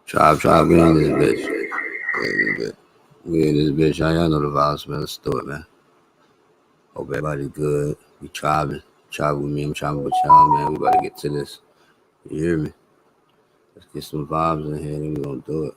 Tribe, we in this bitch. We in this bitch. Y'all know the vibes, man. Let's do it, man. Hope everybody good. We tribing. Tribe with me. I'm tribing with y'all, man. We about to get to this. You hear me? Let's get some vibes in here, and we gonna do it.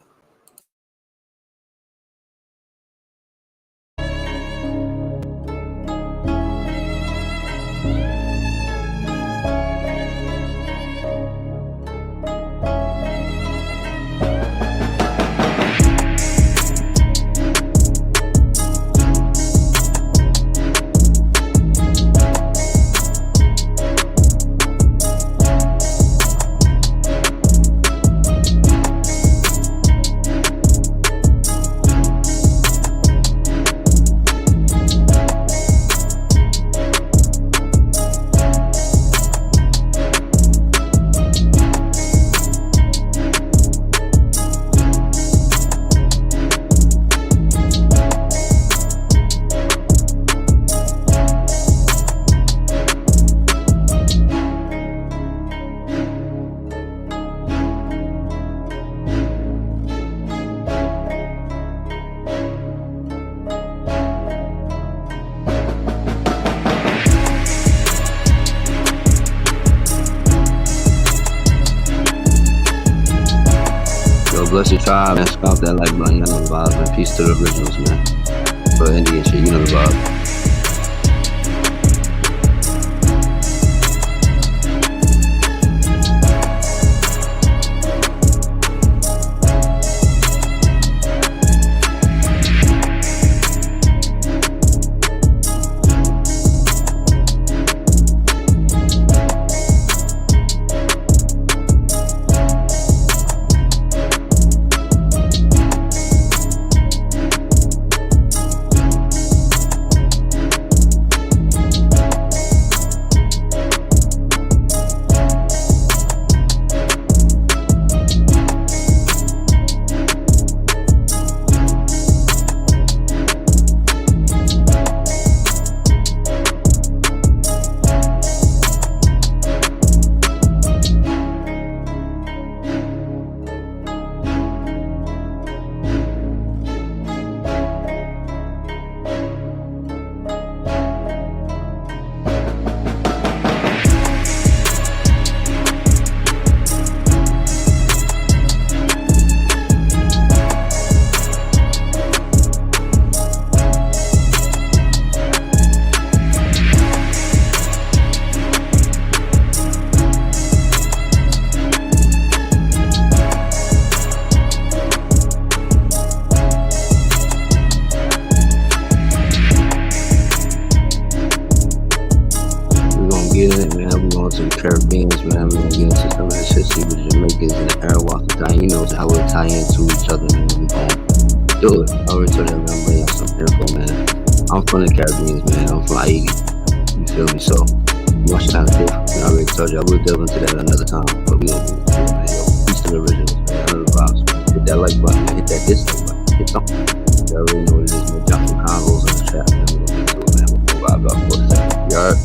Bless your tribe, man. Scoff that like button. Y'all know the vibes, man. Peace to the originals, man. For Indian shit, you know the vibes. Caribbeans, man. We're gonna get into some of this history with the Jamaicans and the Arawak and Tainos and how we tie into each other, man. We're gonna do it. I already told you I'm gonna bring out some info, man. I'm from the Caribbean, man. I'm from Haiti. You feel me? So, much kind of different. I already told you I will delve into that another time, but we gonna do it, man. Yo, peace to the originals, man. I know the vibes, man. Hit that like button, man. Hit that dislike button. Hit something. You already know what it is, man. Drop some combos on the chat, man. We're gonna get to it, man. We're gonna vibe out for a second. You alright?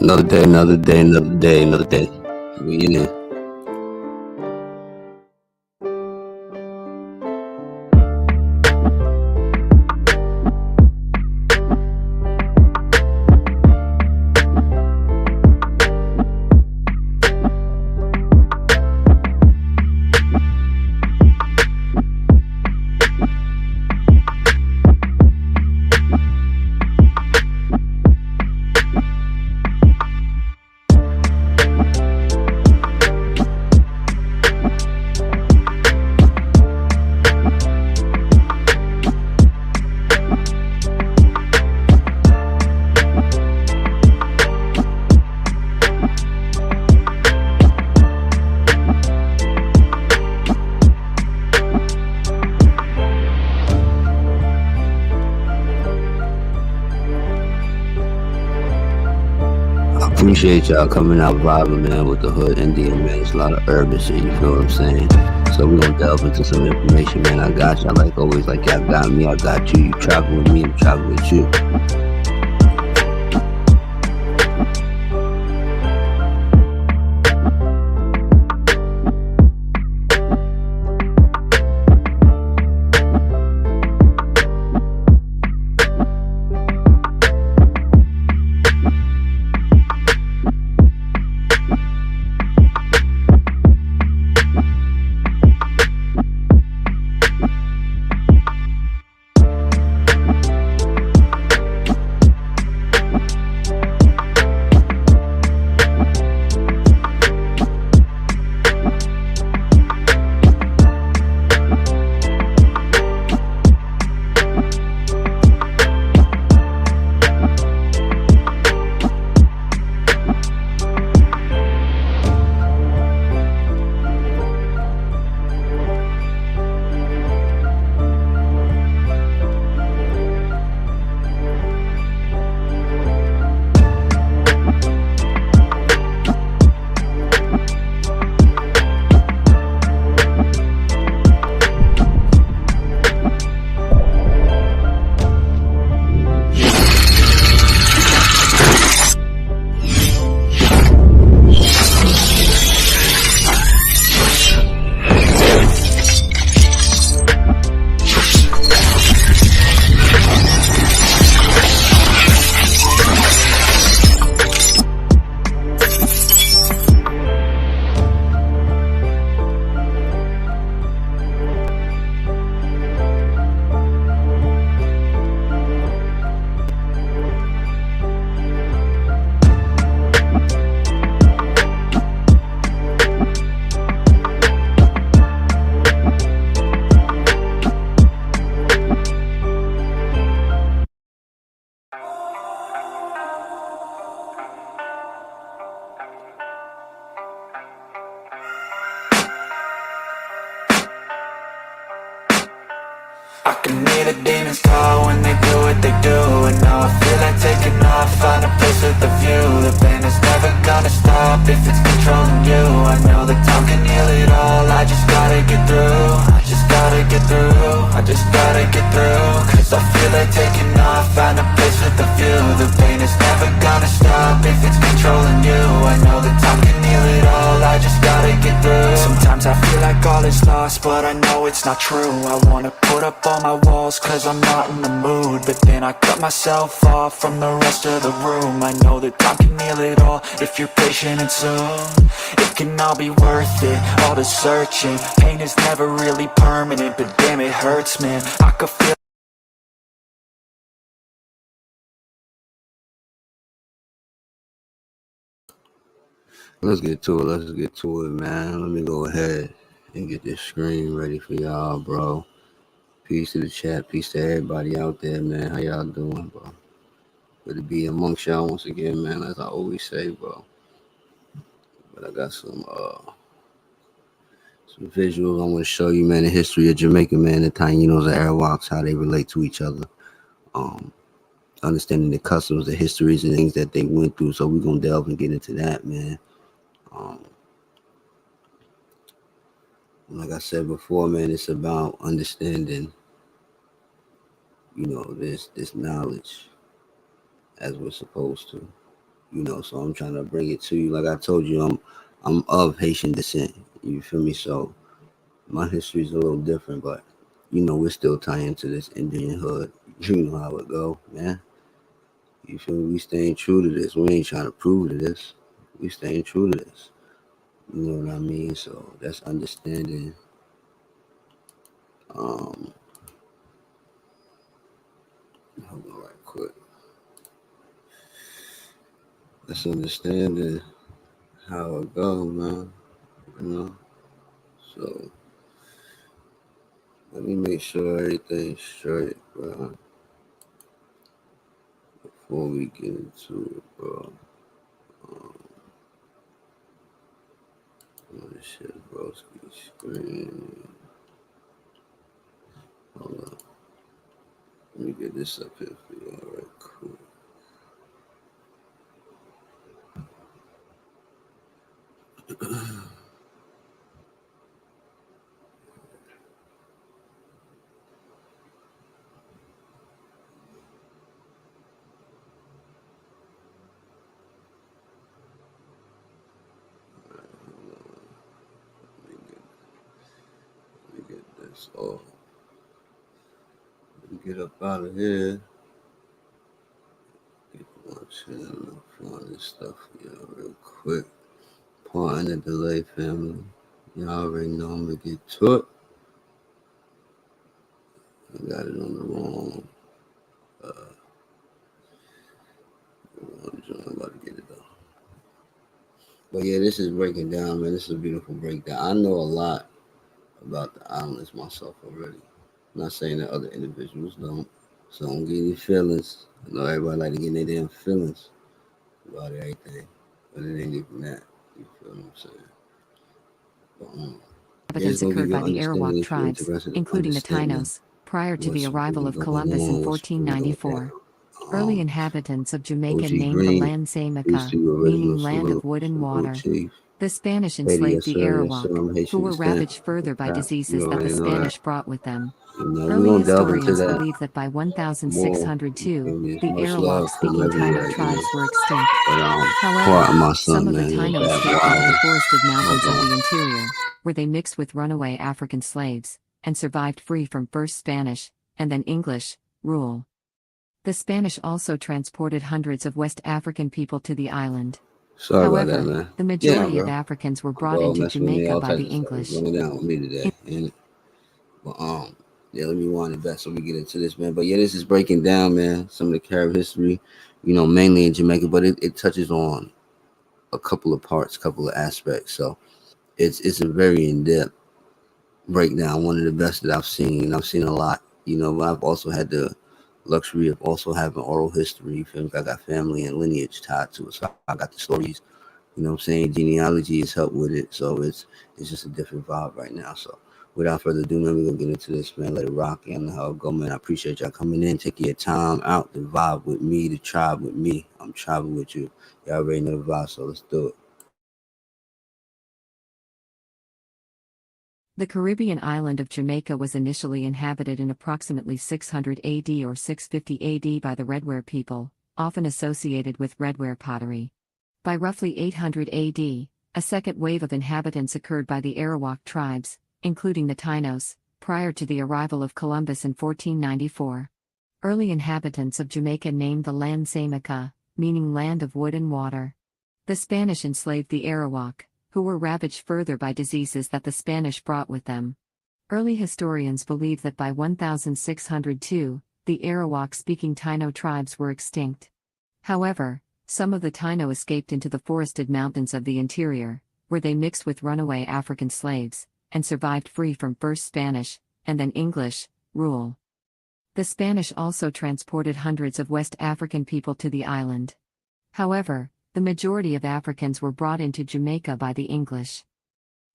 Another day. We in it. Appreciate y'all coming out vibing, man, with the hood Indian, man. It's a lot of urban shit, you feel what I'm saying? So we're gonna delve into some information, man. I got y'all like always, like y'all got me, I got you. You travel with me, I'm traveling with you. I can hear the demons call when they do what they do. And now I feel like taking off, find a place with a view. The pain is never gonna stop if it's controlling you. I know that time can heal it all, I just gotta get through. I just gotta get through, I just gotta get through. Cause I feel like taking off, find a place with a view. The pain is never gonna stop if it's controlling you. I know that time can heal it all, I just gotta get through. Sometimes I feel like all is lost, but I know it's not true. I wanna put up all my walls cause I'm not in the mood, but then I cut myself off from the rest of the room. I know that time can heal it all if you're patient and soon it can all be worth it, all the searching. Pain is never really permanent, but damn it hurts, man. I could feel Let's get to it. Let's get to it, man. Let me go ahead and get this screen ready for y'all, bro. Peace to the chat. Peace to everybody out there, man. How y'all doing, bro? Good to be amongst y'all once again, man. As I always say, bro. But I got some visuals I want to show you, man. The history of Jamaica, man. The Tainos and Arawaks, how they relate to each other. Understanding the customs, the histories, and things that they went through. So we're gonna delve and get into that, man. Like I said before, man, it's about understanding, this knowledge as we're supposed to, So I'm trying to bring it to you. Like I told you, I'm of Haitian descent. You feel me? So my history is a little different, but we're still tying into this Indian hood. You know how it go, man. You feel me? We staying true to this. We ain't trying to prove to this. We staying true to this. You know what I mean? So that's understanding. Hold on right quick. That's understanding how it go, man. So let me make sure everything's straight, bro. Before we get into it, bro. This shit, bro. Screen. Hold on. Let me get this up here for you. All right, cool. Let me get this off. Let me get up out of here. Get my channel, find this stuff here real quick. Pardon the delay, family. Y'all already know I'm gonna get to it. I got it on the wrong. I'm about to get it though. But yeah, this is breaking down, man. This is a beautiful breakdown. I know a lot about the islands myself already. I'm not saying that other individuals don't. So don't get any feelings. I know everybody like to get their damn feelings about everything. But it ain't even that. You feel what I'm saying? But, Inhabitants occurred by the Arawak tribes, including the Tainos, prior to the arrival of Columbus in 1494. Early inhabitants of Jamaica named the land Jamaica, meaning land of wood and water. The Spanish enslaved the Arawak, who were ravaged further by diseases that the Spanish brought with them. Early historians believe that by 1602, the Arawak-speaking Taino tribes were extinct. However, some of the Taino escaped into the forested mountains of the interior, where they mixed with runaway African slaves, and survived free from first Spanish, and then English, rule. The Spanish also transported hundreds of West African people to the island. However, the majority of Africans were brought into Jamaica by the English. Yeah, let me wind it back so we get into this, man. But yeah, this is breaking down, man, some of the Carib history, mainly in Jamaica, but it touches on a couple of parts, a couple of aspects. So it's a very in-depth breakdown, one of the best that I've seen. I've seen a lot, but I've also had the luxury of also having oral history. I got family and lineage tied to it, so I got the stories. You know what I'm saying? Genealogy has helped with it, so it's just a different vibe right now. So without further ado, man, we're gonna get into this, man. Let it rock and how it go, man. I appreciate y'all coming in, taking your time out to vibe with me, to tribe with me. I'm tribing with you. Y'all already know the vibe, so let's do it. The Caribbean island of Jamaica was initially inhabited in approximately 600 AD or 650 AD by the Redware people, often associated with Redware pottery. By roughly 800 AD, a second wave of inhabitants occurred by the Arawak tribes, including the Tainos, prior to the arrival of Columbus in 1494. Early inhabitants of Jamaica named the land Jamaica, meaning land of wood and water. The Spanish enslaved the Arawak, who were ravaged further by diseases that the Spanish brought with them. Early historians believe that by 1602, the Arawak-speaking Taino tribes were extinct. However, some of the Taino escaped into the forested mountains of the interior, where they mixed with runaway African slaves, and survived free from first Spanish, and then English, rule. The Spanish also transported hundreds of West African people to the island. However, the majority of Africans were brought into Jamaica by the English.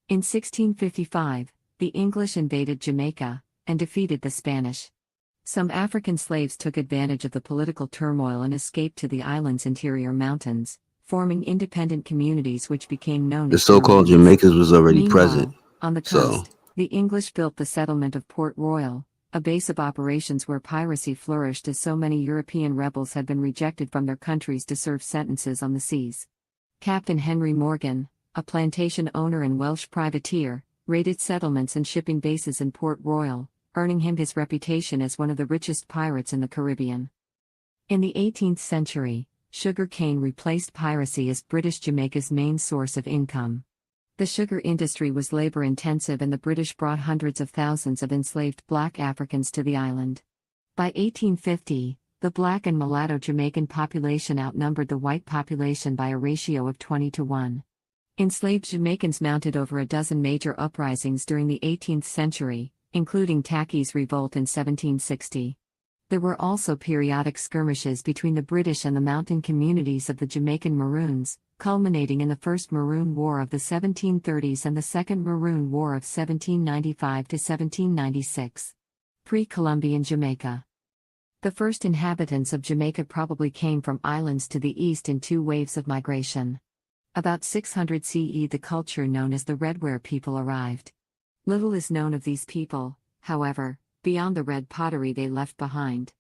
In 1655, the English invaded Jamaica, and defeated the Spanish. Some African slaves took advantage of the political turmoil and escaped to the island's interior mountains, forming independent communities which became known as the so-called Jamaicans was already present. On the coast, the English built the settlement of Port Royal, a base of operations where piracy flourished as so many European rebels had been rejected from their countries to serve sentences on the seas. Captain Henry Morgan, a plantation owner and Welsh privateer, raided settlements and shipping bases in Port Royal, earning him his reputation as one of the richest pirates in the Caribbean. In the 18th century, sugar cane replaced piracy as British Jamaica's main source of income. The sugar industry was labor-intensive and the British brought hundreds of thousands of enslaved black Africans to the island. By 1850, the black and mulatto Jamaican population outnumbered the white population by a ratio of 20-1. Enslaved Jamaicans mounted over a dozen major uprisings during the 18th century, including Tacky's Revolt in 1760. There were also periodic skirmishes between the British and the mountain communities of the Jamaican Maroons, culminating in the First Maroon War of the 1730s and the Second Maroon War of 1795 to 1796. Pre-Columbian Jamaica. The first inhabitants of Jamaica probably came from islands to the east in two waves of migration. About 600 CE, the culture known as the Redware people arrived. Little is known of these people, however, beyond the red pottery they left behind.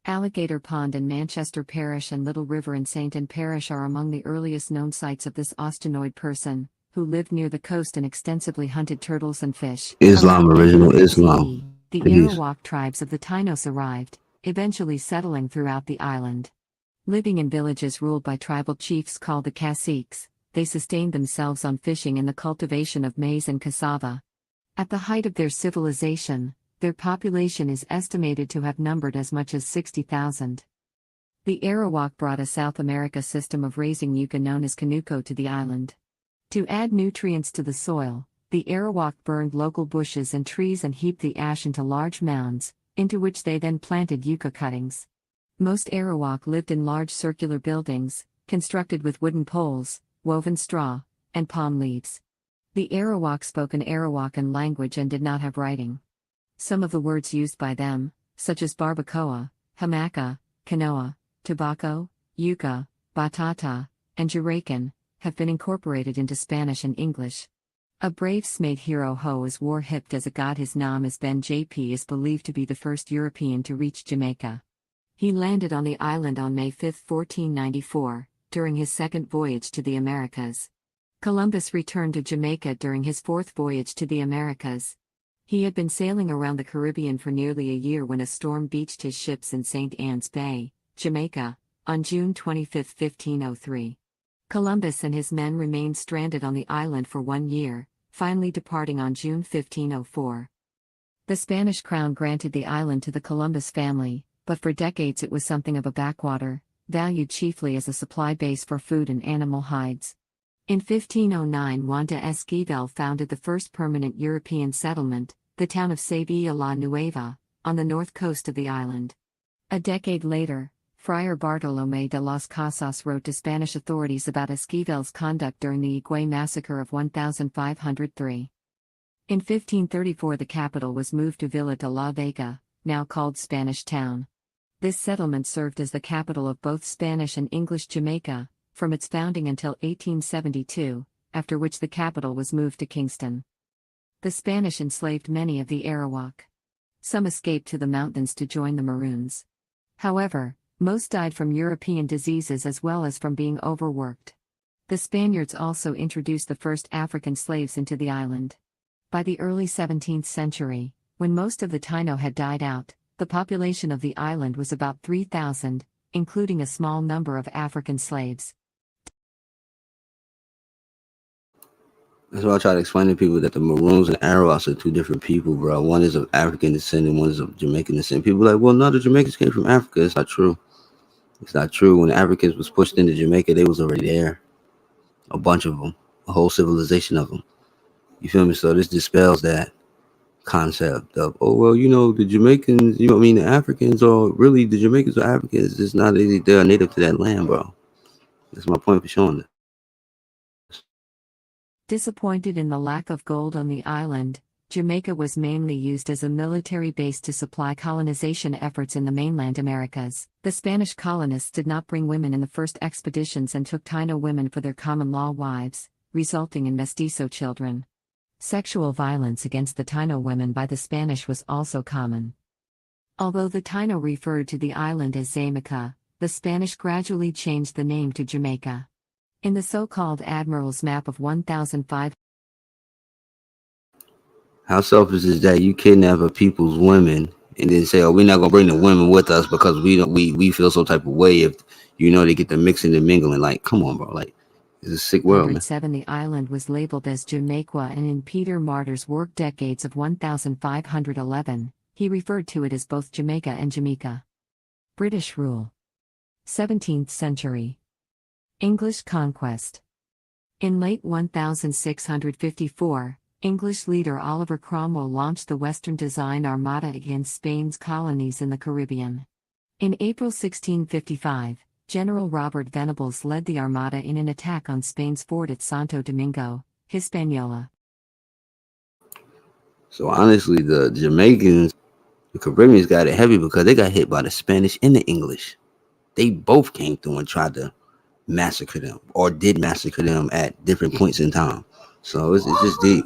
Alligator Pond in Manchester Parish and Little River in St. Ann Parish are among the earliest known sites of this Austinoid person, who lived near the coast and extensively hunted turtles and fish. Islam, Around original 800 Islam. CE, the Peace. Arawak tribes of the Tainos arrived, eventually settling throughout the island. Living in villages ruled by tribal chiefs called the caciques, they sustained themselves on fishing and the cultivation of maize and cassava. At the height of their civilization, their population is estimated to have numbered as much as 60,000. The Arawak brought a South America system of raising yucca known as canuco to the island. To add nutrients to the soil, the Arawak burned local bushes and trees and heaped the ash into large mounds, into which they then planted yucca cuttings. Most Arawak lived in large circular buildings, constructed with wooden poles, woven straw, and palm leaves. The Arawak spoke an Arawakan language and did not have writing. Some of the words used by them, such as barbacoa, hamaca, canoa, tobacco, yucca, batata, and jaracan, have been incorporated into Spanish and English. A brave Smaid hero who was war-hipped as a god, his name is Ben JP, is believed to be the first European to reach Jamaica. He landed on the island on May 5, 1494, during his second voyage to the Americas. Columbus returned to Jamaica during his fourth voyage to the Americas. He had been sailing around the Caribbean for nearly a year when a storm beached his ships in St. Ann's Bay, Jamaica, on June 25, 1503. Columbus and his men remained stranded on the island for 1 year, finally departing on June 1504. The Spanish crown granted the island to the Columbus family, but for decades it was something of a backwater, valued chiefly as a supply base for food and animal hides. In 1509, Juan de Esquivel founded the first permanent European settlement, the town of Sevilla la Nueva, on the north coast of the island. A decade later, Friar Bartolomé de las Casas wrote to Spanish authorities about Esquivel's conduct during the Higuey massacre of 1503. In 1534, the capital was moved to Villa de la Vega, now called Spanish Town. This settlement served as the capital of both Spanish and English Jamaica, from its founding until 1872, after which the capital was moved to Kingston. The Spanish enslaved many of the Arawak. Some escaped to the mountains to join the Maroons. However, most died from European diseases as well as from being overworked. The Spaniards also introduced the first African slaves into the island. By the early 17th century, when most of the Taino had died out, the population of the island was about 3,000, including a small number of African slaves. That's why I try to explain to people that the Maroons and Arawaks are two different people, bro. One is of African descent and one is of Jamaican descent. People are like, well, no, the Jamaicans came from Africa. It's not true. It's not true. When the Africans was pushed into Jamaica, they was already there. A bunch of them. A whole civilization of them. You feel me? So this dispels that concept of, oh, well, the Jamaicans, the Africans are really, the Jamaicans are Africans. It's not that they're native to that land, bro. That's my point for showing that. Disappointed in the lack of gold on the island, Jamaica was mainly used as a military base to supply colonization efforts in the mainland Americas. The Spanish colonists did not bring women in the first expeditions and took Taino women for their common-law wives, resulting in mestizo children. Sexual violence against the Taino women by the Spanish was also common. Although the Taino referred to the island as Jamaica, the Spanish gradually changed the name to Jamaica. In the so-called Admiral's Map of 1005, how selfish is that? You kidnap a people's women and then say, oh, we're not going to bring the women with us because we feel some type of way if, they get the mixing and mingling. Like, come on, bro. Like, it's a sick world, man. The island was labeled as Jamaica, and in Peter Martyr's work Decades of 1511, he referred to it as both Jamaica and Jamaica. British rule. 17th century. English conquest. In late 1654, English leader Oliver Cromwell launched the Western Design Armada against Spain's colonies in the Caribbean. In April 1655, General Robert Venables led the Armada in an attack on Spain's fort at Santo Domingo, Hispaniola. So honestly, the Jamaicans, the Caribbeans got it heavy because they got hit by the Spanish and the English. They both came through and tried to massacre them or did massacre them at different points in time. So it's just deep.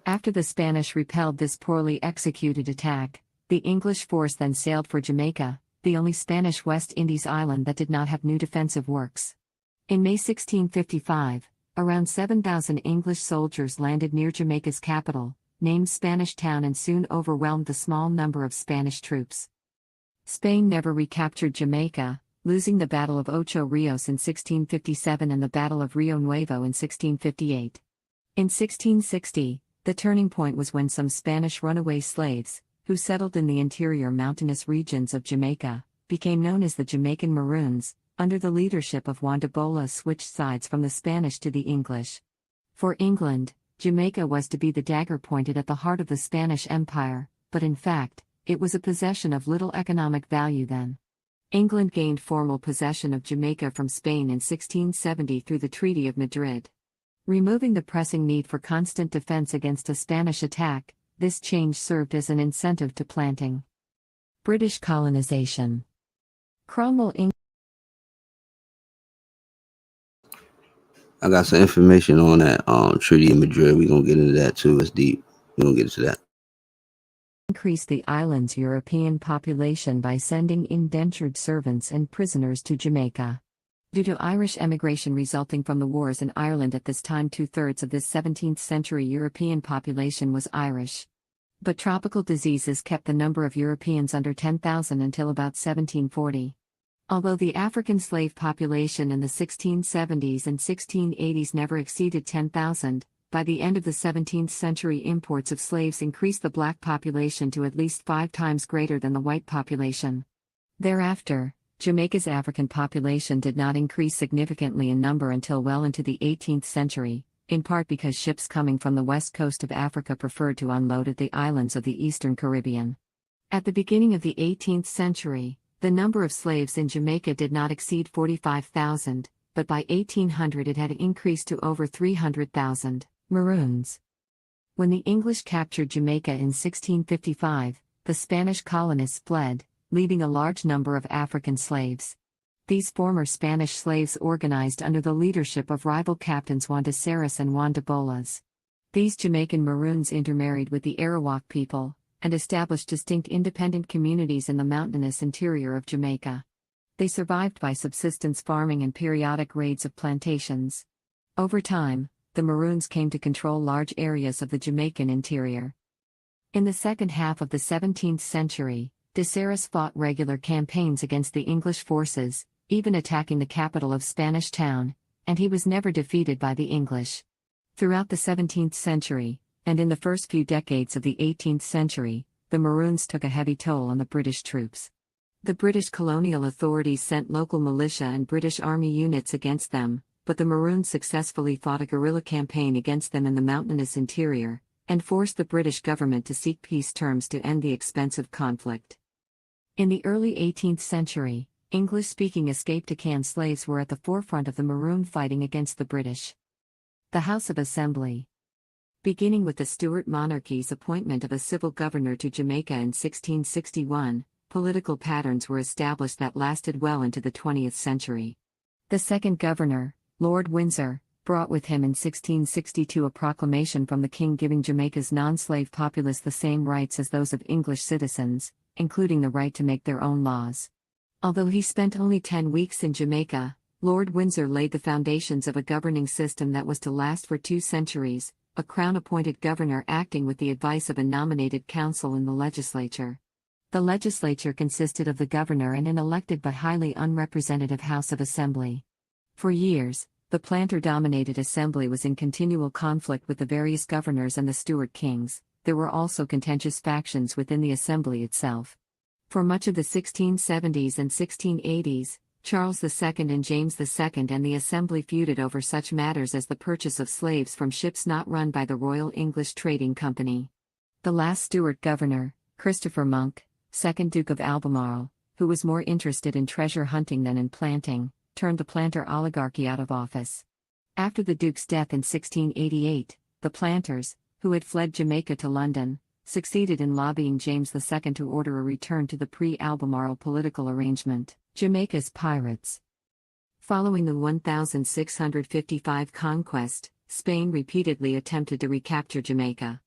After the Spanish repelled this poorly executed attack, the English force then sailed for Jamaica, the only Spanish West Indies island that did not have new defensive works. In May 1655, around 7,000 English soldiers landed near Jamaica's capital, named Spanish Town, and soon overwhelmed the small number of Spanish troops. Spain never recaptured Jamaica, losing the Battle of Ocho Rios in 1657 and the Battle of Rio Nuevo in 1658. In 1660, the turning point was when some Spanish runaway slaves, who settled in the interior mountainous regions of Jamaica, became known as the Jamaican Maroons, under the leadership of Juan de Bola, switched sides from the Spanish to the English. For England, Jamaica was to be the dagger pointed at the heart of the Spanish Empire, but in fact, it was a possession of little economic value then. England gained formal possession of Jamaica from Spain in 1670 through the Treaty of Madrid. Removing the pressing need for constant defense against a Spanish attack, this change served as an incentive to planting. British colonization. Cromwell. I got some information on that Treaty of Madrid. We're gonna get into that too. It's deep. We're gonna get into that. Increased the island's European population by sending indentured servants and prisoners to Jamaica. Due to Irish emigration resulting from the wars in Ireland at this time, 2/3 of this 17th century European population was Irish. But tropical diseases kept the number of Europeans under 10,000 until about 1740. Although the African slave population in the 1670s and 1680s never exceeded 10,000, by the end of the 17th century imports of slaves increased the black population to at least 5 times greater than the white population. Thereafter, Jamaica's African population did not increase significantly in number until well into the 18th century, in part because ships coming from the west coast of Africa preferred to unload at the islands of the eastern Caribbean. At the beginning of the 18th century, the number of slaves in Jamaica did not exceed 45,000, but by 1800 it had increased to over 300,000. Maroons. When the English captured Jamaica in 1655, the Spanish colonists fled, leaving a large number of African slaves. These former Spanish slaves organized under the leadership of rival captains Juan de Ceres and Juan de Bolas. These Jamaican Maroons intermarried with the Arawak people, and established distinct independent communities in the mountainous interior of Jamaica. They survived by subsistence farming and periodic raids of plantations. Over time, the Maroons came to control large areas of the Jamaican interior. In the second half of the 17th century, de Ceres fought regular campaigns against the English forces, even attacking the capital of Spanish Town, and he was never defeated by the English. Throughout the 17th century, and in the first few decades of the 18th century, the Maroons took a heavy toll on the British troops. The British colonial authorities sent local militia and British Army units against them, but the Maroons successfully fought a guerrilla campaign against them in the mountainous interior, and forced the British government to seek peace terms to end the expensive conflict. In the early 18th century, English-speaking escaped-to-can slaves were at the forefront of the Maroon fighting against the British. The House of Assembly. Beginning with the Stuart monarchy's appointment of a civil governor to Jamaica in 1661, political patterns were established that lasted well into the 20th century. The second governor, Lord Windsor, brought with him in 1662 a proclamation from the king giving Jamaica's non-slave populace the same rights as those of English citizens, including the right to make their own laws. Although he spent only 10 weeks in Jamaica, Lord Windsor laid the foundations of a governing system that was to last for 2 centuries, a crown-appointed governor acting with the advice of a nominated council in the legislature. The legislature consisted of the governor and an elected but highly unrepresentative House of Assembly. For years, the planter-dominated assembly was in continual conflict with the various governors and the Stuart kings. There were also contentious factions within the assembly itself. For much of the 1670s and 1680s, Charles II and James II and the assembly feuded over such matters as the purchase of slaves from ships not run by the Royal English Trading Company. The last Stuart governor, Christopher Monk, 2nd Duke of Albemarle, who was more interested in treasure hunting than in planting, turned the planter oligarchy out of office. After the Duke's death in 1688, the planters, who had fled Jamaica to London, succeeded in lobbying James II to order a return to the pre-Albemarle political arrangement. Jamaica's pirates. Following the 1655 conquest, Spain repeatedly attempted to recapture Jamaica.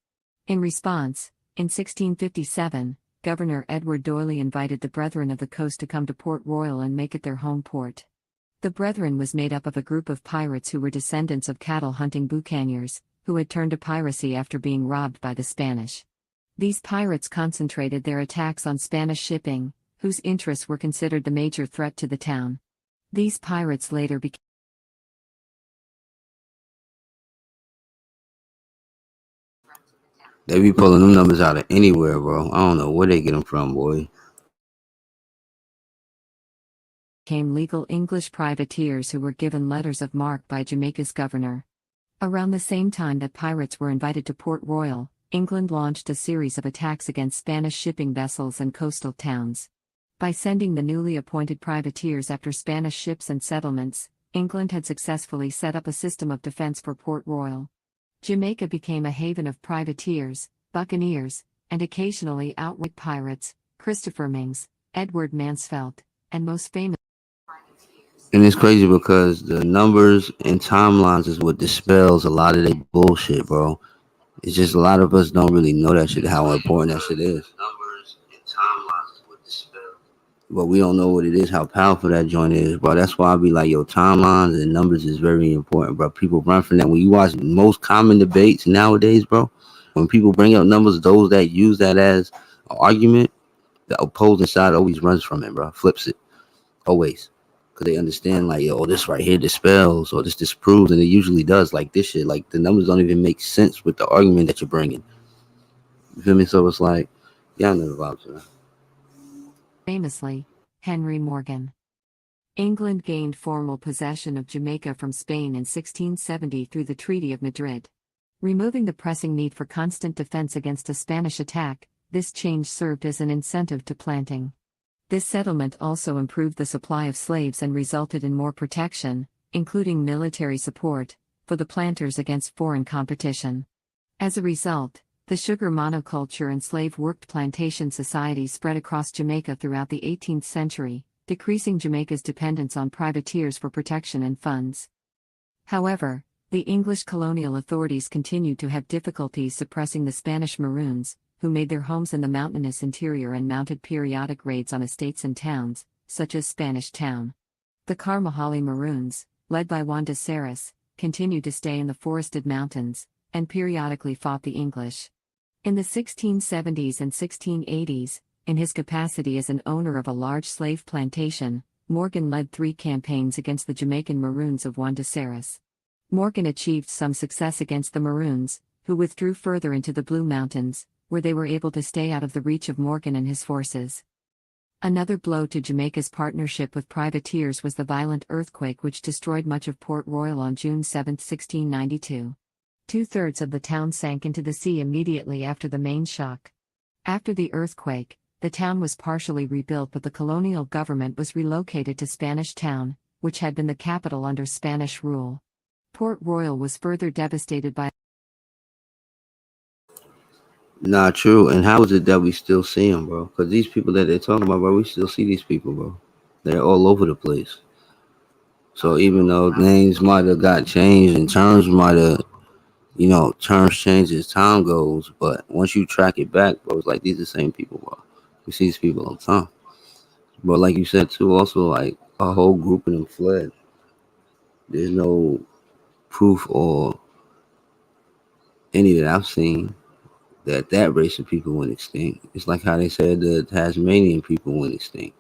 In response, in 1657, Governor Edward Doyley invited the Brethren of the Coast to come to Port Royal and make it their home port. The Brethren was made up of a group of pirates who were descendants of cattle-hunting buccaneers, who had turned to piracy after being robbed by the Spanish. These pirates concentrated their attacks on Spanish shipping, whose interests were considered the major threat to the town. These pirates later became They be pulling them numbers out of anywhere, bro. I don't know where they get them from, boy. legal English privateers who were given letters of marque by Jamaica's governor. Around the same time that pirates were invited to Port Royal, England launched a series of attacks against Spanish shipping vessels and coastal towns. By sending the newly appointed privateers after Spanish ships and settlements, England had successfully set up a system of defense for Port Royal. Jamaica became a haven of privateers, buccaneers, and occasionally outright pirates, Christopher Mings, Edward Mansfield, and most famous. And it's crazy because the numbers and timelines is what dispels a lot of that bullshit, bro. It's just a lot of us don't really know that shit, how important that shit is. But we don't know what it is, how powerful that joint is, bro. That's why I be like, yo, timelines and numbers is very important, bro. People run from that. When you watch most common debates nowadays, bro, when people bring up numbers, those that use that as an argument, the opposing side always runs from it, bro. Flips it. Always. Because they understand, like, yo, this right here dispels or this disproves, and it usually does. Like, this shit, like, the numbers don't even make sense with the argument that you're bringing. You feel me? So it's like, yeah, I know the vibes, man. Famously, Henry Morgan. England gained formal possession of Jamaica from Spain in 1670 through the Treaty of Madrid. Removing the pressing need for constant defense against a Spanish attack, this change served as an incentive to planting. This settlement also improved the supply of slaves and resulted in more protection, including military support, for the planters against foreign competition. As a result, the sugar monoculture and slave-worked plantation societies spread across Jamaica throughout the 18th century, decreasing Jamaica's dependence on privateers for protection and funds. However, the English colonial authorities continued to have difficulties suppressing the Spanish Maroons, who made their homes in the mountainous interior and mounted periodic raids on estates and towns, such as Spanish Town. The Carmahali Maroons, led by Juan de Ceres, continued to stay in the forested mountains, and periodically fought the English. In the 1670s and 1680s, in his capacity as an owner of a large slave plantation, Morgan led 3 campaigns against the Jamaican Maroons of Juan de Ceres. Morgan achieved some success against the Maroons, who withdrew further into the Blue Mountains, where they were able to stay out of the reach of Morgan and his forces. Another blow to Jamaica's partnership with privateers was the violent earthquake which destroyed much of Port Royal on June 7, 1692. 2/3 of the town sank into the sea immediately after the main shock. After the earthquake, the town was partially rebuilt, but the colonial government was relocated to Spanish Town, which had been the capital under Spanish rule. Port Royal was further devastated by. Not true. And how is it that we still see them, bro? Because these people that they're talking about, bro, we still see these people, bro. They're all over the place. So even though names might have got changed and terms might have, terms change as time goes, but once you track it back, bro, it's like these are the same people, bro. We see these people all the time. But like you said too, also like a whole group of them fled. There's no proof or any that I've seen that race of people went extinct. It's like how they said the Tasmanian people went extinct.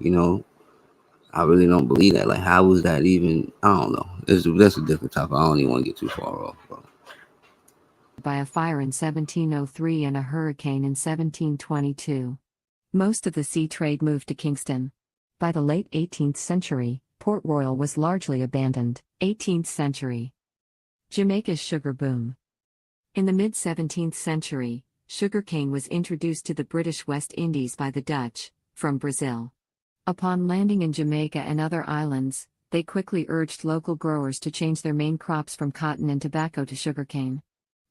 I really don't believe that. Like, how was that even? I don't know. That's a different topic. I don't even want to get too far off, bro. By a fire in 1703 and a hurricane in 1722. Most of the sea trade moved to Kingston. By the late 18th century, Port Royal was largely abandoned. 18th century. Jamaica's sugar boom. In the mid-17th century, sugarcane was introduced to the British West Indies by the Dutch, from Brazil. Upon landing in Jamaica and other islands, they quickly urged local growers to change their main crops from cotton and tobacco to sugarcane.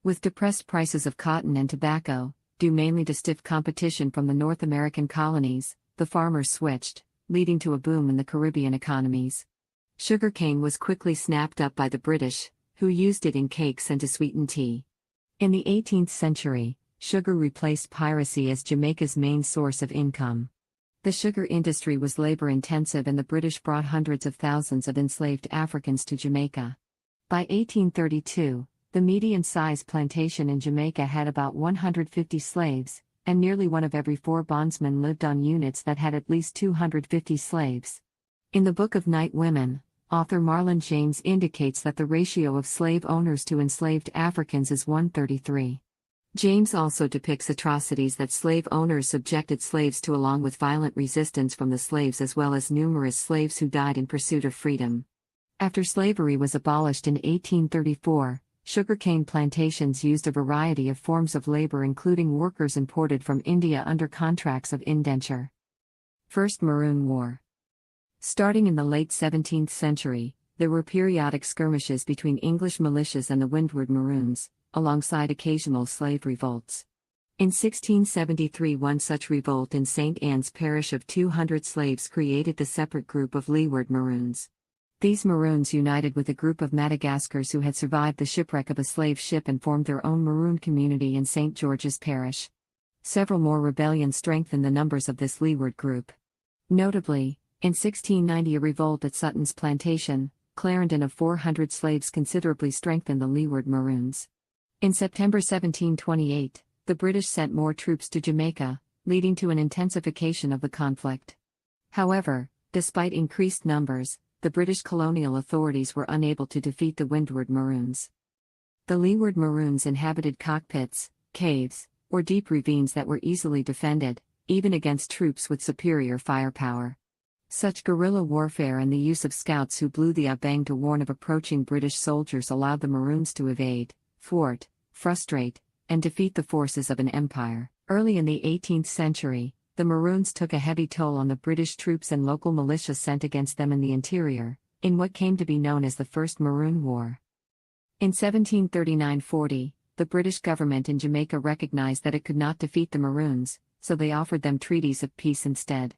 With depressed prices of cotton and tobacco, due mainly to stiff competition from the North American colonies, the farmers switched, leading to a boom in the Caribbean economies. Sugarcane was quickly snapped up by the British, who used it in cakes and to sweeten tea. In the 18th century, sugar replaced piracy as Jamaica's main source of income. The sugar industry was labor-intensive and the British brought hundreds of thousands of enslaved Africans to Jamaica. By 1832, the median-sized plantation in Jamaica had about 150 slaves, and nearly one of every 4 bondsmen lived on units that had at least 250 slaves. In the Book of Night Women, author Marlon James indicates that the ratio of slave owners to enslaved Africans is 1:33. James also depicts atrocities that slave owners subjected slaves to along with violent resistance from the slaves as well as numerous slaves who died in pursuit of freedom. After slavery was abolished in 1834, sugarcane plantations used a variety of forms of labor including workers imported from India under contracts of indenture. First Maroon War. Starting in the late 17th century, there were periodic skirmishes between English militias and the Windward Maroons, alongside occasional slave revolts. In 1673, one such revolt in St. Anne's parish of 200 slaves created the separate group of Leeward Maroons. These Maroons united with a group of Madagascars who had survived the shipwreck of a slave ship and formed their own Maroon community in St. George's Parish. Several more rebellions strengthened the numbers of this Leeward group. Notably, in 1690 a revolt at Sutton's plantation, Clarendon of 400 slaves considerably strengthened the Leeward Maroons. In September 1728, the British sent more troops to Jamaica, leading to an intensification of the conflict. However, despite increased numbers, the British colonial authorities were unable to defeat the Windward Maroons. The Leeward Maroons inhabited cockpits, caves, or deep ravines that were easily defended, even against troops with superior firepower. Such guerrilla warfare and the use of scouts who blew the abang to warn of approaching British soldiers allowed the Maroons to evade, thwart, frustrate, and defeat the forces of an empire. Early in the 18th century, the Maroons took a heavy toll on the British troops and local militia sent against them in the interior, in what came to be known as the First Maroon War. In 1739-40, the British government in Jamaica recognized that it could not defeat the Maroons, so they offered them treaties of peace instead.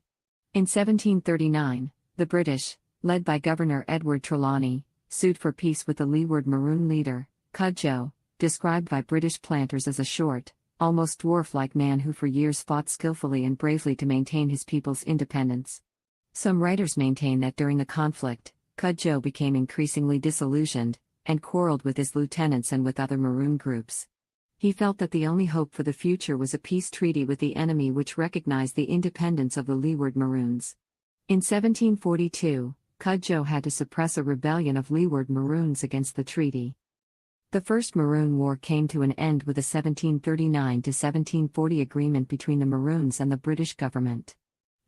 In 1739, the British, led by Governor Edward Trelawney, sued for peace with the Leeward Maroon leader, Cudjoe, described by British planters as a short, almost dwarf-like man who for years fought skillfully and bravely to maintain his people's independence. Some writers maintain that during the conflict, Cudjoe became increasingly disillusioned, and quarreled with his lieutenants and with other Maroon groups. He felt that the only hope for the future was a peace treaty with the enemy which recognized the independence of the Leeward Maroons. In 1742, Cudjoe had to suppress a rebellion of Leeward Maroons against the treaty. The First Maroon War came to an end with a 1739-1740 agreement between the Maroons and the British government.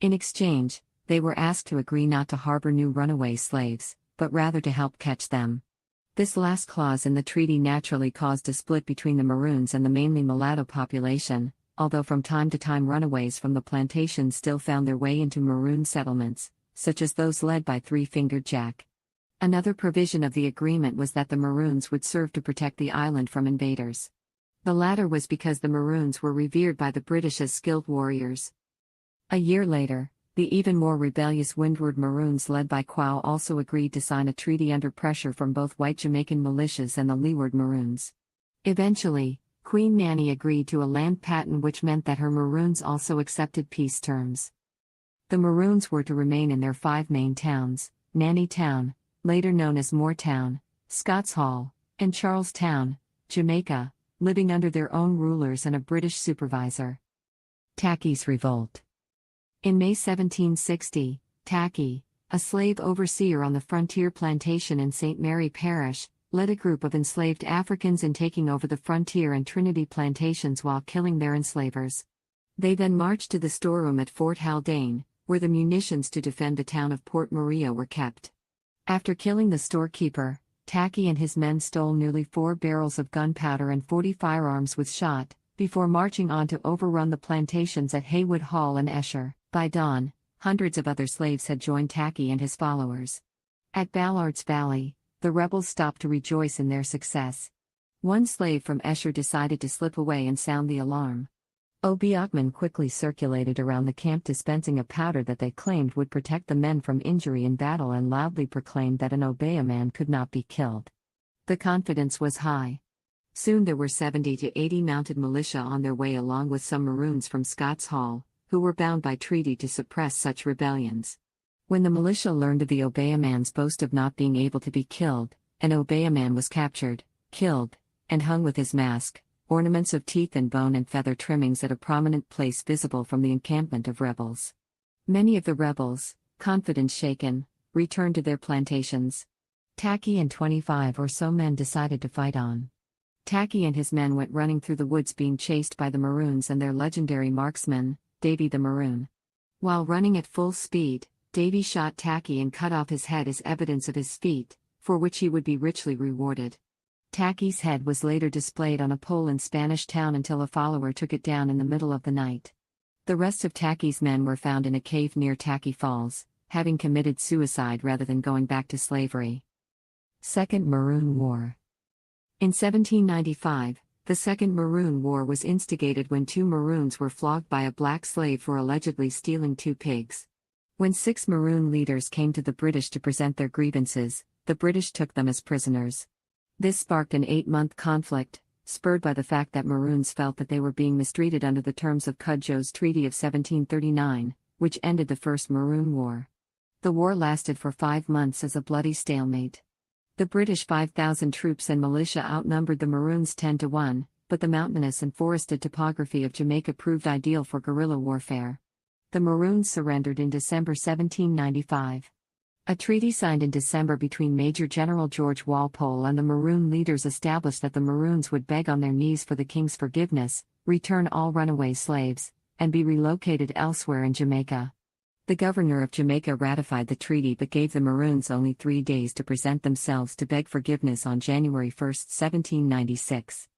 In exchange, they were asked to agree not to harbor new runaway slaves, but rather to help catch them. This last clause in the treaty naturally caused a split between the Maroons and the mainly mulatto population, although from time to time runaways from the plantations still found their way into Maroon settlements, such as those led by Three-Fingered Jack. Another provision of the agreement was that the Maroons would serve to protect the island from invaders. The latter was because the Maroons were revered by the British as skilled warriors. A year later, the even more rebellious Windward Maroons led by Quao also agreed to sign a treaty under pressure from both white Jamaican militias and the Leeward Maroons. Eventually, Queen Nanny agreed to a land patent which meant that her Maroons also accepted peace terms. The Maroons were to remain in their 5 main towns, Nanny Town, later known as Moortown, Scots Hall, and Charlestown, Jamaica, living under their own rulers and a British supervisor. Tacky's Revolt. In May 1760, Tacky, a slave overseer on the frontier plantation in St. Mary Parish, led a group of enslaved Africans in taking over the Frontier and Trinity plantations while killing their enslavers. They then marched to the storeroom at Fort Haldane, where the munitions to defend the town of Port Maria were kept. After killing the storekeeper, Tacky and his men stole nearly 4 barrels of gunpowder and 40 firearms with shot, before marching on to overrun the plantations at Haywood Hall and Esher. By dawn, hundreds of other slaves had joined Tacky and his followers. At Ballard's Valley, the rebels stopped to rejoice in their success. One slave from Esher decided to slip away and sound the alarm. Obiakmen quickly circulated around the camp dispensing a powder that they claimed would protect the men from injury in battle and loudly proclaimed that an Obeah could not be killed. The confidence was high. Soon there were 70 to 80 mounted militia on their way along with some Maroons from Scots Hall, who were bound by treaty to suppress such rebellions. When the militia learned of the Obeahman's boast of not being able to be killed, an Obeahman was captured, killed, and hung with his mask, ornaments of teeth and bone and feather trimmings at a prominent place visible from the encampment of rebels. Many of the rebels, confidence shaken, returned to their plantations. Tacky and 25 or so men decided to fight on. Tacky and his men went running through the woods being chased by the Maroons and their legendary marksman, Davy the Maroon. While running at full speed, Davy shot Tacky and cut off his head as evidence of his feat, for which he would be richly rewarded. Tacky's head was later displayed on a pole in Spanish Town until a follower took it down in the middle of the night. The rest of Tacky's men were found in a cave near Tacky Falls, having committed suicide rather than going back to slavery. Second Maroon War. In 1795, the Second Maroon War was instigated when 2 Maroons were flogged by a black slave for allegedly stealing 2 pigs. When 6 Maroon leaders came to the British to present their grievances, the British took them as prisoners. This sparked an 8-month conflict, spurred by the fact that Maroons felt that they were being mistreated under the terms of Cudjoe's Treaty of 1739, which ended the First Maroon War. The war lasted for 5 months as a bloody stalemate. The British 5,000 troops and militia outnumbered the Maroons 10 to 1, but the mountainous and forested topography of Jamaica proved ideal for guerrilla warfare. The Maroons surrendered in December 1795. A treaty signed in December between Major General George Walpole and the Maroon leaders established that the Maroons would beg on their knees for the king's forgiveness, return all runaway slaves, and be relocated elsewhere in Jamaica. The governor of Jamaica ratified the treaty but gave the Maroons only 3 days to present themselves to beg forgiveness on January 1, 1796.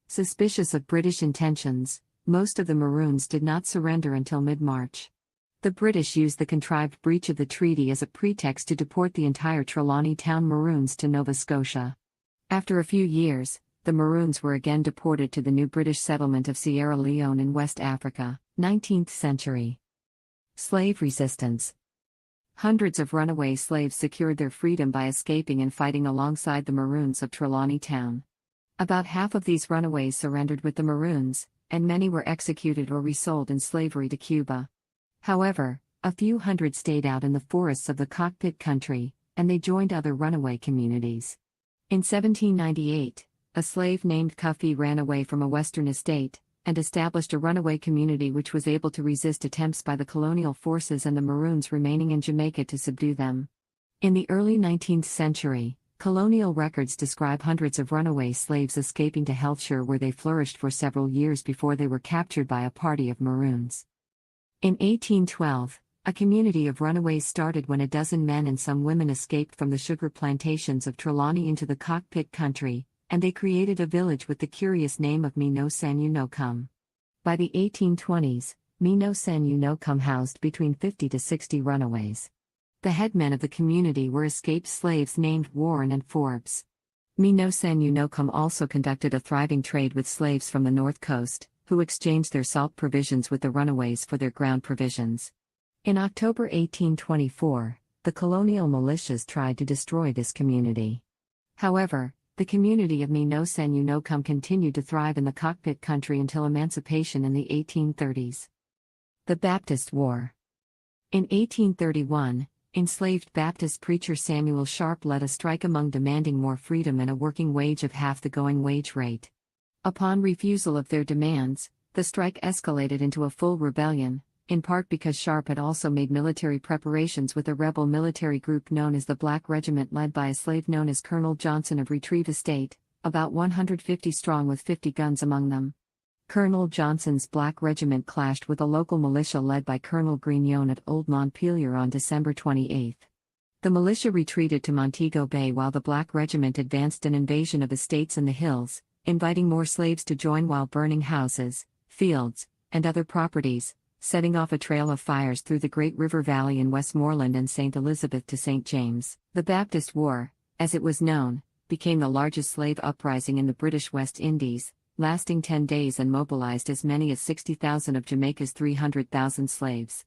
Suspicious of British intentions, most of the Maroons did not surrender until mid-March. The British used the contrived breach of the treaty as a pretext to deport the entire Trelawney Town Maroons to Nova Scotia. After a few years, the Maroons were again deported to the new British settlement of Sierra Leone in West Africa, 19th century. Slave resistance. Hundreds of runaway slaves secured their freedom by escaping and fighting alongside the Maroons of Trelawney Town. About half of these runaways surrendered with the Maroons, and many were executed or resold in slavery to Cuba. However, a few hundred stayed out in the forests of the Cockpit country, and they joined other runaway communities. In 1798, a slave named Cuffy ran away from a western estate, and established a runaway community which was able to resist attempts by the colonial forces and the Maroons remaining in Jamaica to subdue them. In the early 19th century, colonial records describe hundreds of runaway slaves escaping to Healthshire where they flourished for several years before they were captured by a party of Maroons. In 1812, a community of runaways started when a dozen men and some women escaped from the sugar plantations of Trelawney into the Cockpit country, and they created a village with the curious name of Mino-San-You-No-Cum. By the 1820s, Mino-San-You-No-Cum housed between 50 to 60 runaways. The headmen of the community were escaped slaves named Warren and Forbes. Mino-San-You-No-Cum also conducted a thriving trade with slaves from the North Coast, who exchanged their salt provisions with the runaways for their ground provisions. In October 1824, the colonial militias tried to destroy this community. However, the community of Mino-San-You-No-Cum continued to thrive in the Cockpit country until emancipation in the 1830s. The Baptist War. In 1831, enslaved Baptist preacher Samuel Sharp led a strike demanding more freedom and a working wage of half the going wage rate. Upon refusal of their demands, the strike escalated into a full rebellion, in part because Sharp had also made military preparations with a rebel military group known as the Black Regiment led by a slave known as Colonel Johnson of Retrieve Estate, about 150 strong with 50 guns among them. Colonel Johnson's Black Regiment clashed with a local militia led by Colonel Grignon at Old Montpelier on December 28. The militia retreated to Montego Bay while the Black Regiment advanced an invasion of estates in the hills, inviting more slaves to join while burning houses, fields, and other properties, setting off a trail of fires through the Great River Valley in Westmoreland and St. Elizabeth to St. James. The Baptist War, as it was known, became the largest slave uprising in the British West Indies, lasting 10 days and mobilized as many as 60,000 of Jamaica's 300,000 slaves.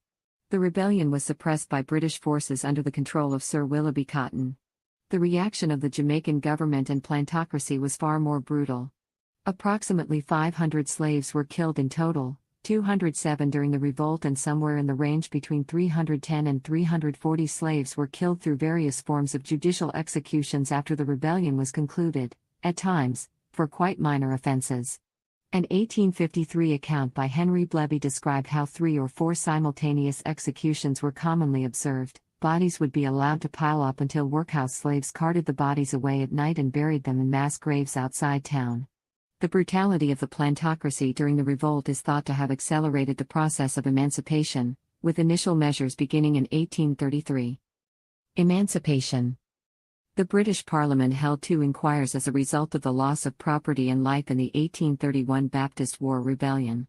The rebellion was suppressed by British forces under the control of Sir Willoughby Cotton. The reaction of the Jamaican government and plantocracy was far more brutal. Approximately 500 slaves were killed in total, 207 during the revolt, and somewhere in the range between 310 and 340 slaves were killed through various forms of judicial executions after the rebellion was concluded, at times, for quite minor offenses. An 1853 account by Henry Bleby described how 3 or 4 simultaneous executions were commonly observed. Bodies would be allowed to pile up until workhouse slaves carted the bodies away at night and buried them in mass graves outside town. The brutality of the plantocracy during the revolt is thought to have accelerated the process of emancipation, with initial measures beginning in 1833. Emancipation. The British Parliament held 2 inquiries as a result of the loss of property and life in the 1831 Baptist War Rebellion.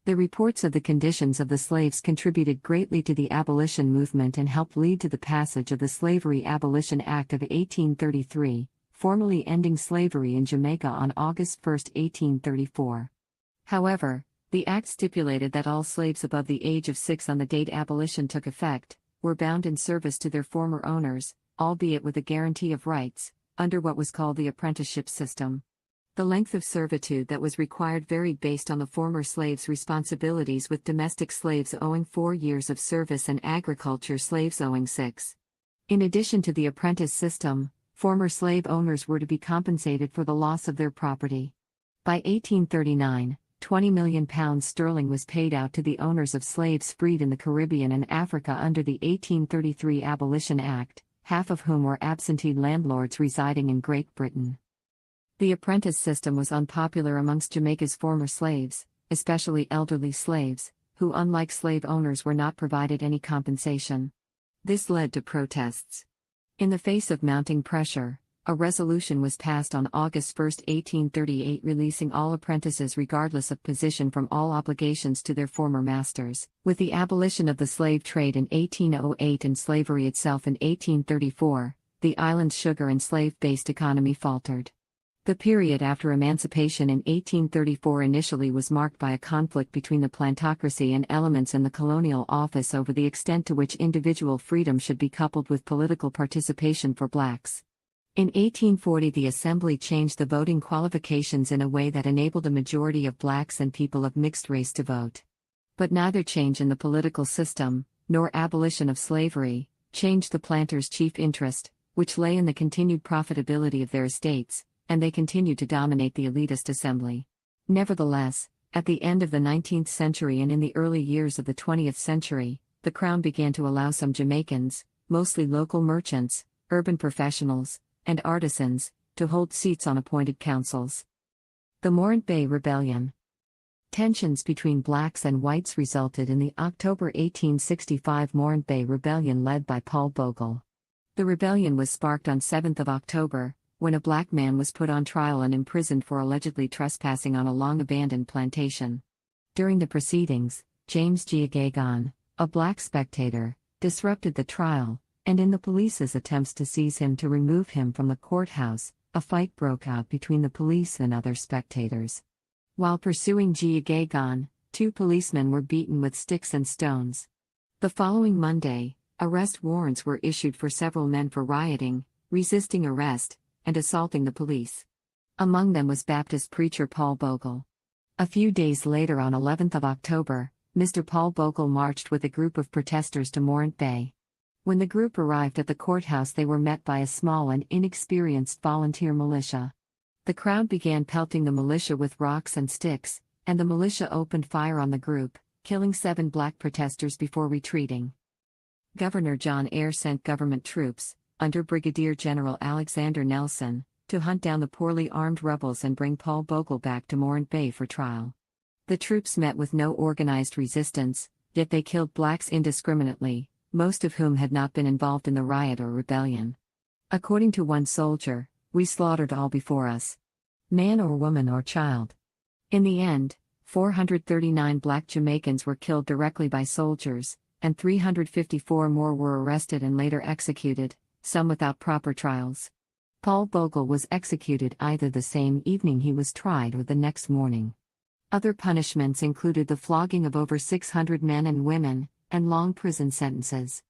The reports of the conditions of the slaves contributed greatly to the abolition movement and helped lead to the passage of the Slavery Abolition Act of 1833, formally ending slavery in Jamaica on August 1, 1834. However, the act stipulated that all slaves above the age of 6 on the date abolition took effect were bound in service to their former owners, albeit with a guarantee of rights, under what was called the apprenticeship system. The length of servitude that was required varied based on the former slaves' responsibilities, with domestic slaves owing 4 years of service and agriculture slaves owing 6. In addition to the apprentice system, former slave owners were to be compensated for the loss of their property. By 1839, £20 million was paid out to the owners of slaves freed in the Caribbean and Africa under the 1833 Abolition Act, half of whom were absentee landlords residing in Great Britain. The apprentice system was unpopular amongst Jamaica's former slaves, especially elderly slaves, who, unlike slave owners, were not provided any compensation. This led to protests. In the face of mounting pressure, a resolution was passed on August 1, 1838, releasing all apprentices regardless of position from all obligations to their former masters. With the abolition of the slave trade in 1808 and slavery itself in 1834, the island's sugar and slave-based economy faltered. The period after emancipation in 1834 initially was marked by a conflict between the plantocracy and elements in the colonial office over the extent to which individual freedom should be coupled with political participation for blacks. In 1840, the Assembly changed the voting qualifications in a way that enabled a majority of blacks and people of mixed race to vote. But neither change in the political system, nor abolition of slavery, changed the planters' chief interest, which lay in the continued profitability of their estates, and they continued to dominate the elitist assembly. Nevertheless, at the end of the 19th century and in the early years of the 20th century, the Crown began to allow some Jamaicans, mostly local merchants, urban professionals, and artisans, to hold seats on appointed councils. The Morant Bay Rebellion. Tensions between blacks and whites resulted in the October 1865 Morant Bay Rebellion led by Paul Bogle. The rebellion was sparked on 7 October, when a black man was put on trial and imprisoned for allegedly trespassing on a long-abandoned plantation. During the proceedings, James Giagagon, a black spectator, disrupted the trial, and in the police's attempts to seize him to remove him from the courthouse, a fight broke out between the police and other spectators. While pursuing Giagagon, 2 policemen were beaten with sticks and stones. The following Monday, arrest warrants were issued for several men for rioting, resisting arrest, and assaulting the police. Among them was Baptist preacher Paul Bogle. A few days later, on 11 October, Mr. Paul Bogle marched with a group of protesters to Morant Bay. When the group arrived at the courthouse, they were met by a small and inexperienced volunteer militia. The crowd began pelting the militia with rocks and sticks, and the militia opened fire on the group, killing 7 black protesters before retreating. Governor John Eyre sent government troops, under Brigadier General Alexander Nelson, to hunt down the poorly armed rebels and bring Paul Bogle back to Morant Bay for trial. The troops met with no organized resistance, yet they killed blacks indiscriminately, most of whom had not been involved in the riot or rebellion. According to one soldier, "We slaughtered all before us, man or woman or child." In the end, 439 black Jamaicans were killed directly by soldiers, and 354 more were arrested and later executed, some without proper trials. Paul Bogle was executed either the same evening he was tried or the next morning. Other punishments included the flogging of over 600 men and women, and long prison sentences.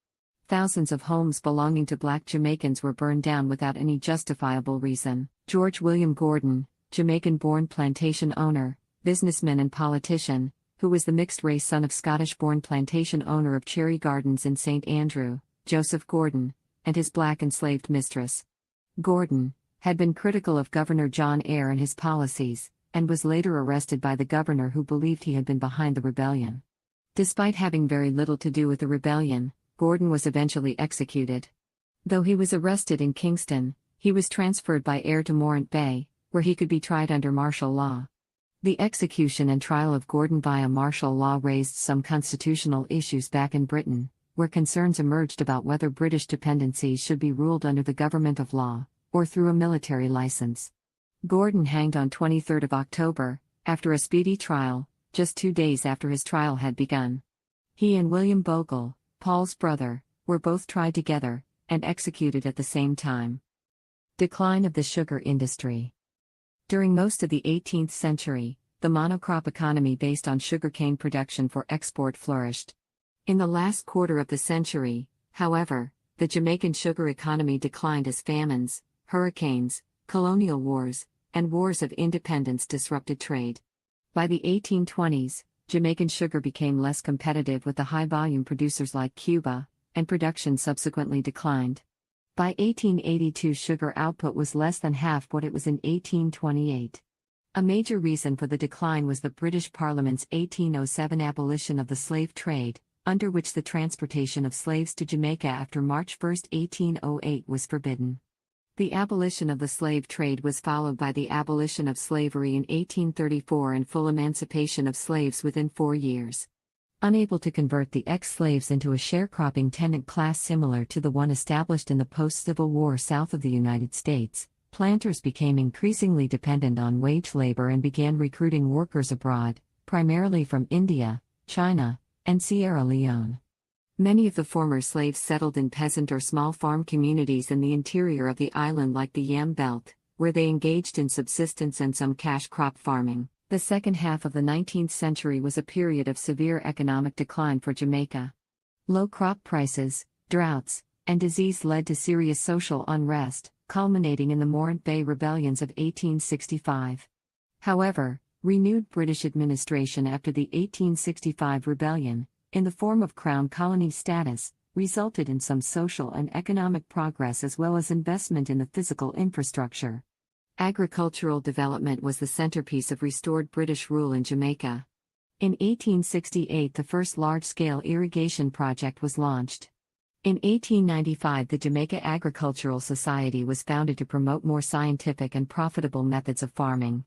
Thousands of homes belonging to black Jamaicans were burned down without any justifiable reason. George William Gordon, Jamaican-born plantation owner, businessman and politician, who was the mixed-race son of Scottish-born plantation owner of Cherry Gardens in St. Andrew, Joseph Gordon, and his black enslaved mistress. Gordon had been critical of Governor John Eyre and his policies, and was later arrested by the governor who believed he had been behind the rebellion. Despite having very little to do with the rebellion, Gordon was eventually executed. Though he was arrested in Kingston, he was transferred by Eyre to Morant Bay, where he could be tried under martial law. The execution and trial of Gordon via martial law raised some constitutional issues back in Britain, where concerns emerged about whether British dependencies should be ruled under the government of law, or through a military license. Gordon hanged on 23 October, after a speedy trial, just 2 days after his trial had begun. He and William Bogle, Paul's brother, were both tried together, and executed at the same time. Decline of the sugar industry. During most of the 18th century, the monocrop economy based on sugarcane production for export flourished. In the last quarter of the century, however, the Jamaican sugar economy declined as famines, hurricanes, colonial wars, and wars of independence disrupted trade. By the 1820s, Jamaican sugar became less competitive with the high-volume producers like Cuba, and production subsequently declined. By 1882, sugar output was less than half what it was in 1828. A major reason for the decline was the British Parliament's 1807 abolition of the slave trade, under which the transportation of slaves to Jamaica after March 1, 1808 was forbidden. The abolition of the slave trade was followed by the abolition of slavery in 1834 and full emancipation of slaves within 4 years. Unable to convert the ex-slaves into a sharecropping tenant class similar to the one established in the post-Civil War South of the United States, planters became increasingly dependent on wage labor and began recruiting workers abroad, primarily from India, China, and Sierra Leone. Many of the former slaves settled in peasant or small farm communities in the interior of the island like the Yam Belt, where they engaged in subsistence and some cash crop farming. The second half of the 19th century was a period of severe economic decline for Jamaica. Low crop prices, droughts, and disease led to serious social unrest, culminating in the Morant Bay Rebellions of 1865. However, renewed British administration after the 1865 rebellion, in the form of Crown colony status, resulted in some social and economic progress as well as investment in the physical infrastructure. Agricultural development was the centerpiece of restored British rule in Jamaica. In 1868, the first large-scale irrigation project was launched. In 1895, the Jamaica Agricultural Society was founded to promote more scientific and profitable methods of farming.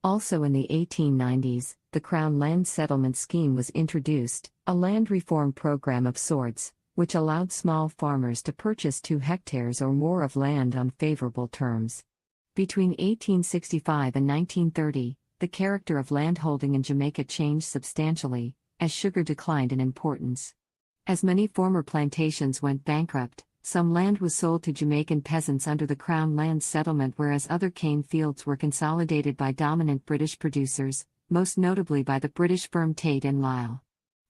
Also in the 1890s, the Crown Land Settlement Scheme was introduced, a land reform program of sorts, which allowed small farmers to purchase 2 hectares or more of land on favorable terms. Between 1865 and 1930, the character of landholding in Jamaica changed substantially, as sugar declined in importance. As many former plantations went bankrupt, some land was sold to Jamaican peasants under the Crown Land Settlement, whereas other cane fields were consolidated by dominant British producers, most notably by the British firm Tate and Lyle.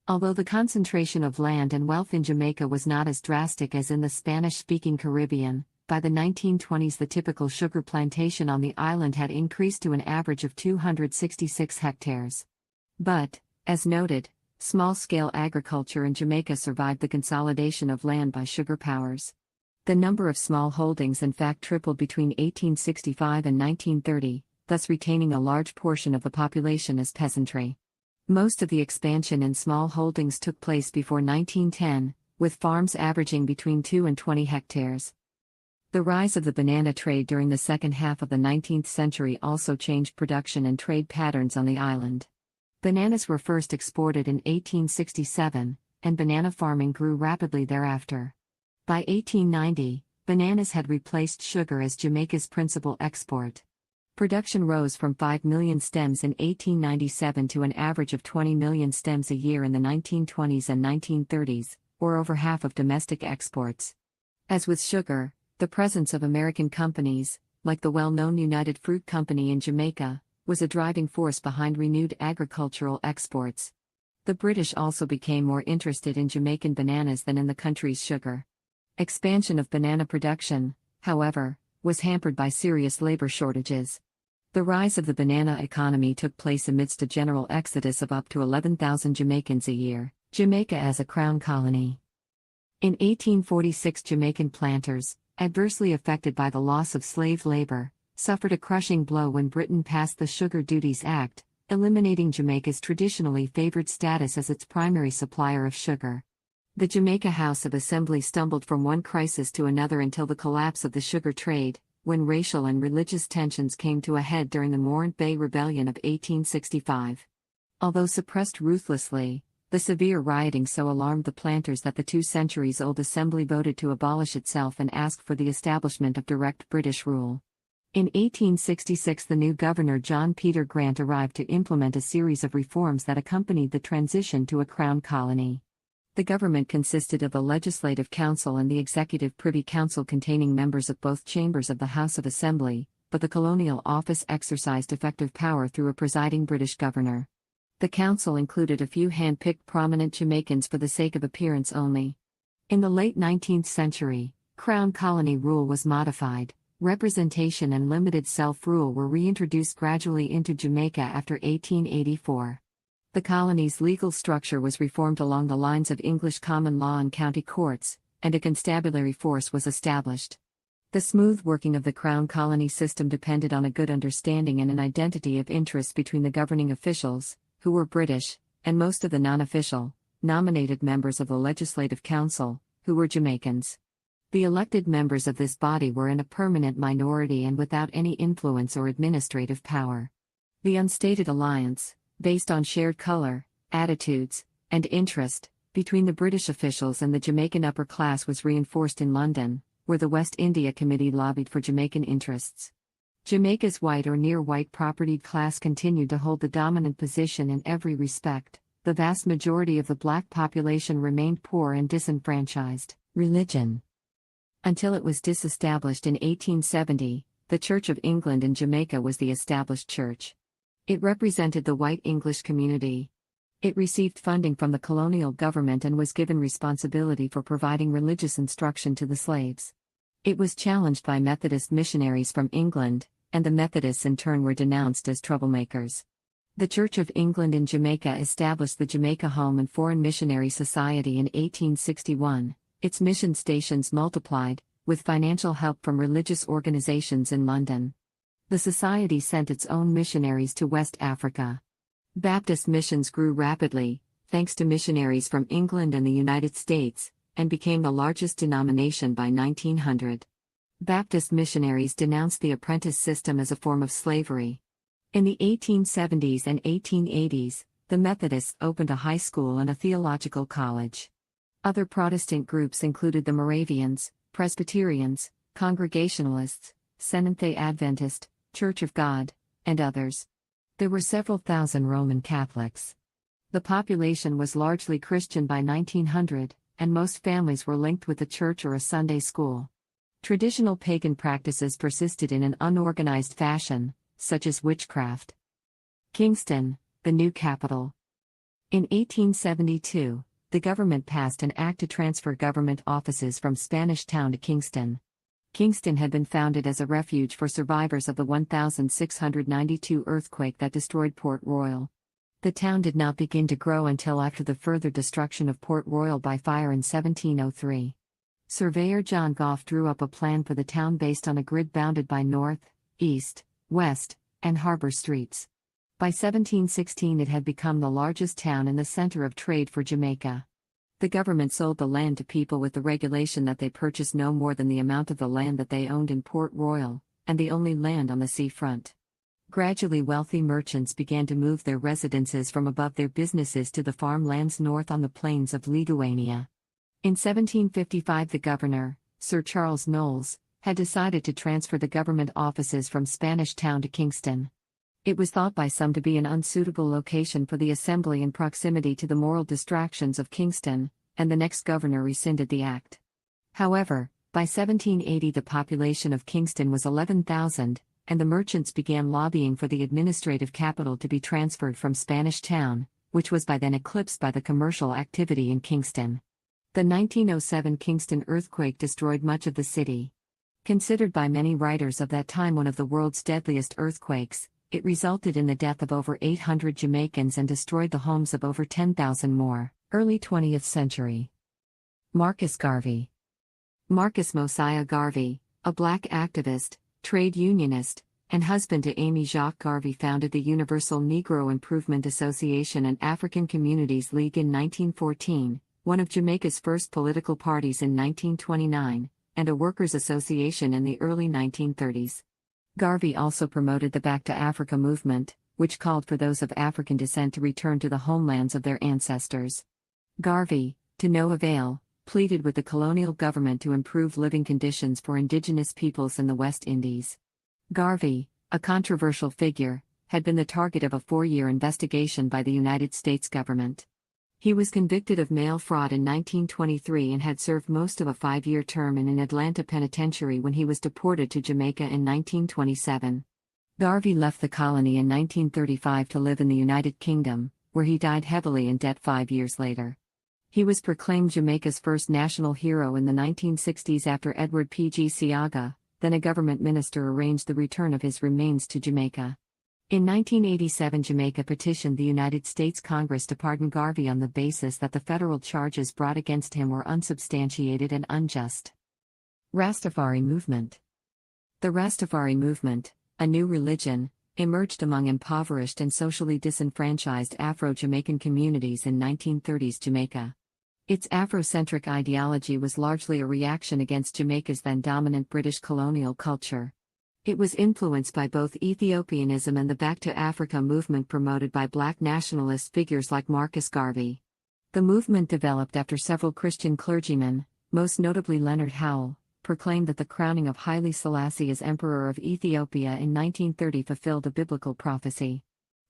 Although the concentration of land and wealth in Jamaica was not as drastic as in the Spanish-speaking Caribbean, by the 1920s the typical sugar plantation on the island had increased to an average of 266 hectares. But, as noted, small-scale agriculture in Jamaica survived the consolidation of land by sugar powers. The number of small holdings in fact tripled between 1865 and 1930, thus retaining a large portion of the population as peasantry. Most of the expansion in small holdings took place before 1910, with farms averaging between 2 and 20 hectares. The rise of the banana trade during the second half of the 19th century also changed production and trade patterns on the island. Bananas were first exported in 1867, and banana farming grew rapidly thereafter. By 1890, bananas had replaced sugar as Jamaica's principal export. Production rose from 5 million stems in 1897 to an average of 20 million stems a year in the 1920s and 1930s, or over half of domestic exports. As with sugar, The presence of American companies, like the well-known United Fruit Company in Jamaica, was a driving force behind renewed agricultural exports. The British also became more interested in Jamaican bananas than in the country's sugar. Expansion of banana production, however, was hampered by serious labor shortages. The rise of the banana economy took place amidst a general exodus of up to 11,000 Jamaicans a year, Jamaica as a crown colony. In 1846, Jamaican planters, adversely affected by the loss of slave labor, suffered a crushing blow when Britain passed the Sugar Duties Act, eliminating Jamaica's traditionally favored status as its primary supplier of sugar. The Jamaica House of Assembly stumbled from one crisis to another until the collapse of the sugar trade, when racial and religious tensions came to a head during the Morant Bay Rebellion of 1865. Although suppressed ruthlessly, the severe rioting so alarmed the planters that the 2-centuries-old assembly voted to abolish itself and ask for the establishment of direct British rule. In 1866, the new governor John Peter Grant arrived to implement a series of reforms that accompanied the transition to a crown colony. The government consisted of the Legislative Council and the Executive Privy Council containing members of both chambers of the House of Assembly, but the colonial office exercised effective power through a presiding British governor. The council included a few hand-picked prominent Jamaicans for the sake of appearance only. In the late 19th century, crown colony rule was modified. Representation and limited self-rule were reintroduced gradually into Jamaica after 1884. The colony's legal structure was reformed along the lines of English common law and county courts, and a constabulary force was established. The smooth working of the Crown Colony system depended on a good understanding and an identity of interest between the governing officials, who were British, and most of the non-official, nominated members of the Legislative Council, who were Jamaicans. The elected members of this body were in a permanent minority and without any influence or administrative power. The unstated alliance, based on shared color, attitudes, and interest, between the British officials and the Jamaican upper class was reinforced in London, where the West India Committee lobbied for Jamaican interests. Jamaica's white or near-white propertied class continued to hold the dominant position in every respect. The vast majority of the black population remained poor and disenfranchised. Religion. Until it was disestablished in 1870, the Church of England in Jamaica was the established church. It represented the white English community. It received funding from the colonial government and was given responsibility for providing religious instruction to the slaves. It was challenged by Methodist missionaries from England, and the Methodists in turn were denounced as troublemakers. The Church of England in Jamaica established the Jamaica Home and Foreign Missionary Society in 1861. Its mission stations multiplied, with financial help from religious organizations in London. The society sent its own missionaries to West Africa. Baptist missions grew rapidly, thanks to missionaries from England and the United States, and became the largest denomination by 1900. Baptist missionaries denounced the apprentice system as a form of slavery. In the 1870s and 1880s, the Methodists opened a high school and a theological college. Other Protestant groups included the Moravians, Presbyterians, Congregationalists, Seventh-day Adventist, Church of God, and others. There were several thousand Roman Catholics. The population was largely Christian by 1900, and most families were linked with a church or a Sunday school. Traditional pagan practices persisted in an unorganized fashion, such as witchcraft. Kingston, the new capital. In 1872, the government passed an act to transfer government offices from Spanish Town to Kingston. Kingston had been founded as a refuge for survivors of the 1692 earthquake that destroyed Port Royal. The town did not begin to grow until after the further destruction of Port Royal by fire in 1703. Surveyor John Goff drew up a plan for the town based on a grid bounded by north, east, west, and harbor streets. By 1716 it had become the largest town in the center of trade for Jamaica. The government sold the land to people with the regulation that they purchase no more than the amount of the land that they owned in Port Royal, and the only land on the seafront. Gradually wealthy merchants began to move their residences from above their businesses to the farmlands north on the plains of Lithuania. In 1755 the governor, Sir Charles Knowles, had decided to transfer the government offices from Spanish Town to Kingston. It was thought by some to be an unsuitable location for the assembly in proximity to the moral distractions of Kingston, and the next governor rescinded the act. However, By 1780, the population of Kingston was 11,000, and the merchants began lobbying for the administrative capital to be transferred from Spanish Town, which was by then eclipsed by the commercial activity in Kingston. The 1907 Kingston earthquake destroyed much of the city. Considered by many writers of that time one of the world's deadliest earthquakes, it resulted in the death of over 800 Jamaicans and destroyed the homes of over 10,000 more. Early 20th century. Marcus Garvey. Marcus Mosiah Garvey, a black activist, trade unionist, and husband to Amy Jacques Garvey, founded the Universal Negro Improvement Association and African Communities League in 1914, one of Jamaica's first political parties in 1929, and a workers' association in the early 1930s. Garvey also promoted the Back to Africa movement, which called for those of African descent to return to the homelands of their ancestors. Garvey, to no avail, pleaded with the colonial government to improve living conditions for indigenous peoples in the West Indies. Garvey, a controversial figure, had been the target of a 4-year investigation by the United States government. He was convicted of mail fraud in 1923 and had served most of a 5-year term in an Atlanta penitentiary when he was deported to Jamaica in 1927. Garvey left the colony in 1935 to live in the United Kingdom, where he died heavily in debt 5 years later. He was proclaimed Jamaica's first national hero in the 1960s after Edward P. G. Seaga, then a government minister, arranged the return of his remains to Jamaica. In 1987, Jamaica petitioned the United States Congress to pardon Garvey on the basis that the federal charges brought against him were unsubstantiated and unjust. Rastafari movement. The Rastafari movement, a new religion, emerged among impoverished and socially disenfranchised Afro-Jamaican communities in 1930s Jamaica. Its Afrocentric ideology was largely a reaction against Jamaica's then dominant British colonial culture. It was influenced by both Ethiopianism and the Back to Africa movement promoted by black nationalist figures like Marcus Garvey. The movement developed after several Christian clergymen, most notably Leonard Howell, proclaimed that the crowning of Haile Selassie as Emperor of Ethiopia in 1930 fulfilled a biblical prophecy.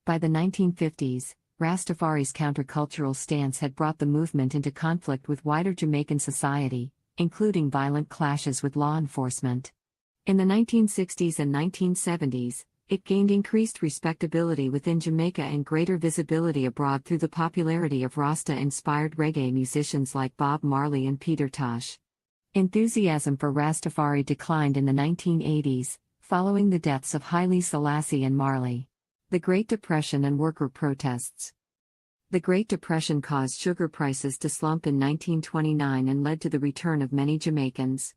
By the 1950s, Rastafari's countercultural stance had brought the movement into conflict with wider Jamaican society, including violent clashes with law enforcement. In the 1960s and 1970s, it gained increased respectability within Jamaica and greater visibility abroad through the popularity of Rasta-inspired reggae musicians like Bob Marley and Peter Tosh. Enthusiasm for Rastafari declined in the 1980s, following the deaths of Haile Selassie and Marley. The Great Depression and worker protests. The Great Depression caused sugar prices to slump in 1929 and led to the return of many Jamaicans.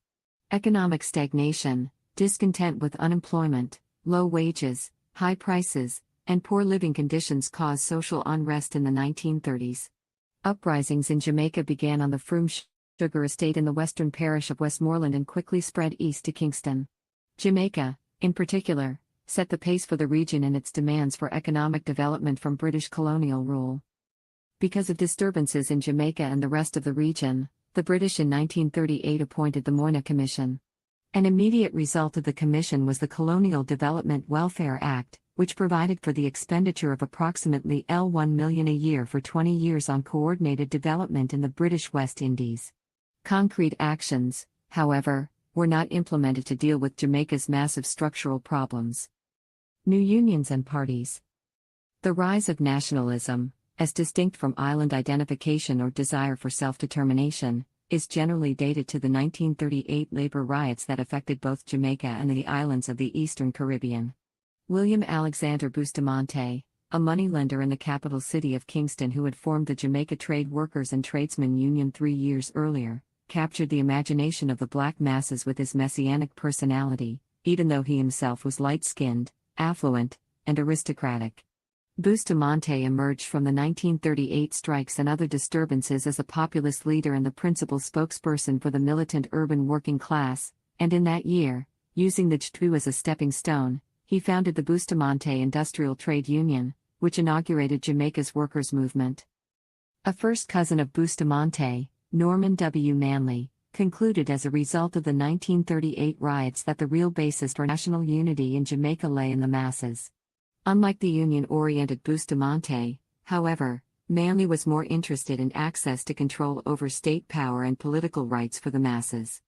Economic stagnation, discontent with unemployment, low wages, high prices, and poor living conditions caused social unrest in the 1930s. Uprisings in Jamaica began on the Froome sugar estate in the western parish of Westmoreland and quickly spread east to Kingston. Jamaica, in particular, set the pace for the region in its demands for economic development from British colonial rule. Because of disturbances in Jamaica and the rest of the region, the British in 1938 appointed the Moyna Commission. An immediate result of the commission was the Colonial Development Welfare Act, which provided for the expenditure of approximately £1 million a year for 20 years on coordinated development in the British West Indies. Concrete actions, however, were not implemented to deal with Jamaica's massive structural problems. New unions and parties. The rise of nationalism, as distinct from island identification or desire for self-determination, is generally dated to the 1938 labor riots that affected both Jamaica and the islands of the Eastern Caribbean. William Alexander Bustamante, a moneylender in the capital city of Kingston who had formed the Jamaica Trade Workers and Tradesmen Union 3 years earlier, captured the imagination of the black masses with his messianic personality, even though he himself was light-skinned, affluent, and aristocratic. Bustamante emerged from the 1938 strikes and other disturbances as a populist leader and the principal spokesperson for the militant urban working class, and in that year, using the Ch'tu as a stepping stone, he founded the Bustamante Industrial Trade Union, which inaugurated Jamaica's workers' movement. A first cousin of Bustamante, Norman W. Manley, concluded as a result of the 1938 riots that the real basis for national unity in Jamaica lay in the masses. Unlike the union-oriented Bustamante, however, Manley was more interested in access to control over state power and political rights for the masses.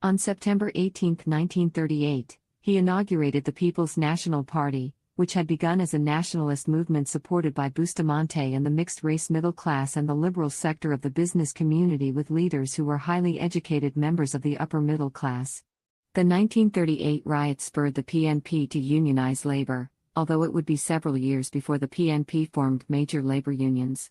On September 18, 1938, he inaugurated the People's National Party, which had begun as a nationalist movement supported by Bustamante and the mixed-race middle class and the liberal sector of the business community with leaders who were highly educated members of the upper middle class. The 1938 riots spurred the PNP to unionize labor, although it would be several years before the PNP formed major labor unions.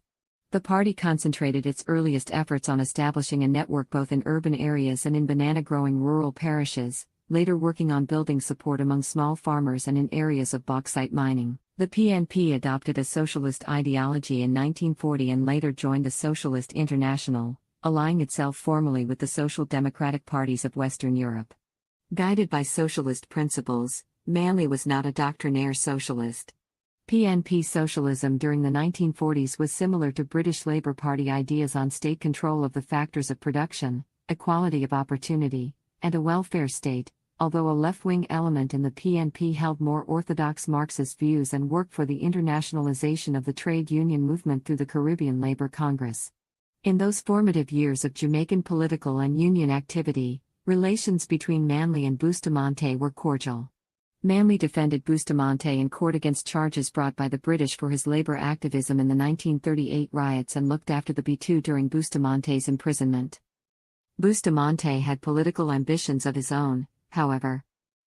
The party concentrated its earliest efforts on establishing a network both in urban areas and in banana-growing rural parishes, later working on building support among small farmers and in areas of bauxite mining. The PNP adopted a socialist ideology in 1940 and later joined the Socialist International, allying itself formally with the social democratic parties of Western Europe. Guided by socialist principles, Manley was not a doctrinaire socialist. PNP socialism during the 1940s was similar to British Labour Party ideas on state control of the factors of production, equality of opportunity, and a welfare state, although a left-wing element in the PNP held more orthodox Marxist views and worked for the internationalization of the trade union movement through the Caribbean Labour Congress. In those formative years of Jamaican political and union activity, relations between Manley and Bustamante were cordial. Manley defended Bustamante in court against charges brought by the British for his labor activism in the 1938 riots and looked after the B2 during Bustamante's imprisonment. Bustamante had political ambitions of his own, however.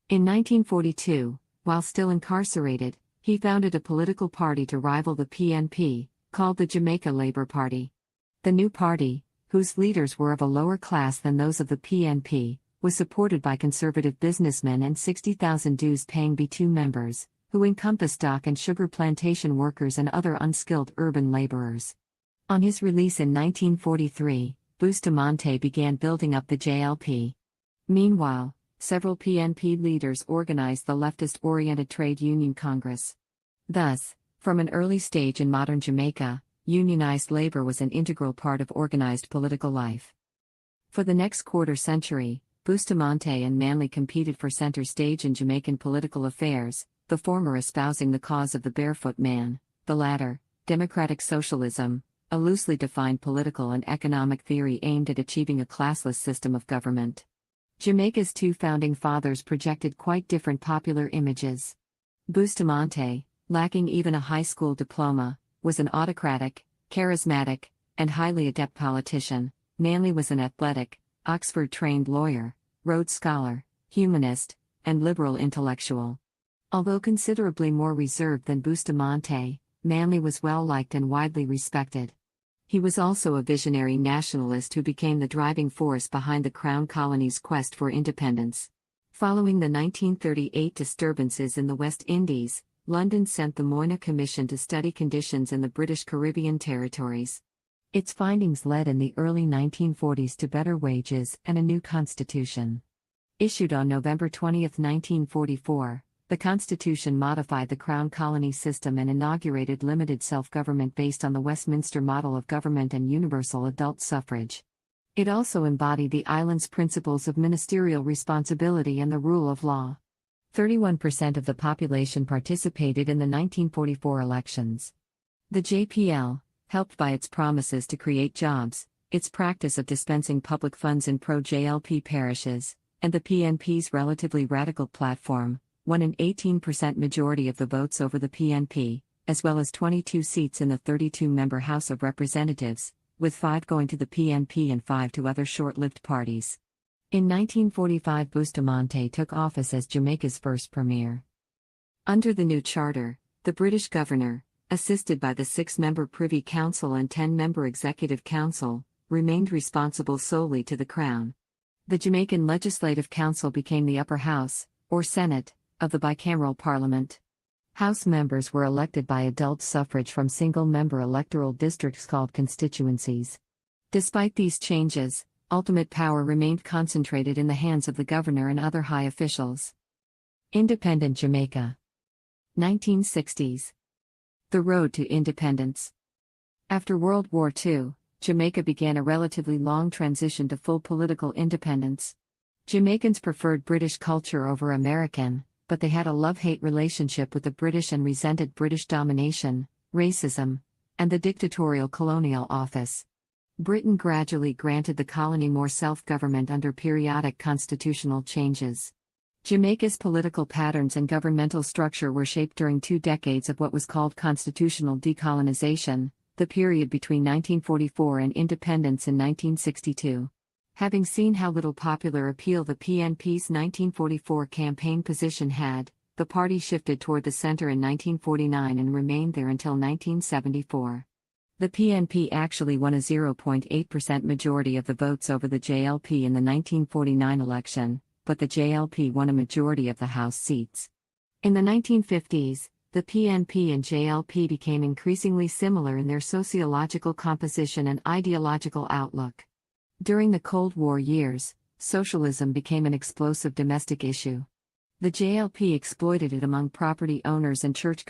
In 1942, while still incarcerated, he founded a political party to rival the PNP, called the Jamaica Labour Party. The new party, whose leaders were of a lower class than those of the PNP, was supported by conservative businessmen and 60,000 dues-paying B2 members, who encompassed dock and sugar plantation workers and other unskilled urban laborers. On his release in 1943, Bustamante began building up the JLP. Meanwhile, several PNP leaders organized the leftist-oriented Trade Union Congress. Thus, from an early stage in modern Jamaica, unionized labor was an integral part of organized political life. For the next quarter century, Bustamante and Manley competed for center stage in Jamaican political affairs, the former espousing the cause of the barefoot man, the latter, democratic socialism, a loosely defined political and economic theory aimed at achieving a classless system of government. Jamaica's two founding fathers projected quite different popular images. Bustamante, lacking even a high school diploma, was an autocratic, charismatic, and highly adept politician. Manley was an athletic, Oxford-trained lawyer, Rhodes Scholar, humanist, and liberal intellectual. Although considerably more reserved than Bustamante, Manley was well-liked and widely respected. He was also a visionary nationalist who became the driving force behind the Crown Colony's quest for independence. Following the 1938 disturbances in the West Indies, London sent the Moyna Commission to study conditions in the British Caribbean territories. Its findings led in the early 1940s to better wages and a new constitution. Issued on November 20, 1944, the constitution modified the Crown Colony system and inaugurated limited self-government based on the Westminster model of government and universal adult suffrage. It also embodied the island's principles of ministerial responsibility and the rule of law. 31% of the population participated in the 1944 elections. The JPL, helped by its promises to create jobs, its practice of dispensing public funds in pro-JLP parishes, and the PNP's relatively radical platform, won an 18% majority of the votes over the PNP, as well as 22 seats in the 32-member House of Representatives, with 5 going to the PNP and 5 to other short-lived parties. In 1945, Bustamante took office as Jamaica's first premier. Under the new charter, the British governor, assisted by the 6-member Privy Council and 10-member Executive Council, remained responsible solely to the Crown. The Jamaican Legislative Council became the upper house, or Senate, of the bicameral parliament. House members were elected by adult suffrage from single-member electoral districts called constituencies. Despite these changes, ultimate power remained concentrated in the hands of the governor and other high officials. Independent Jamaica. 1960s. The road to independence. After World War II, Jamaica began a relatively long transition to full political independence. Jamaicans preferred British culture over American, but they had a love-hate relationship with the British and resented British domination, racism, and the dictatorial colonial office. Britain gradually granted the colony more self-government under periodic constitutional changes. Jamaica's political patterns and governmental structure were shaped during 2 decades of what was called constitutional decolonization, the period between 1944 and independence in 1962. Having seen how little popular appeal the PNP's 1944 campaign position had, the party shifted toward the center in 1949 and remained there until 1974. The PNP actually won a 0.8% majority of the votes over the JLP in the 1949 election, but the JLP won a majority of the House seats. In the 1950s, the PNP and JLP became increasingly similar in their sociological composition and ideological outlook. During the Cold War years, socialism became an explosive domestic issue. The JLP exploited it among property owners and church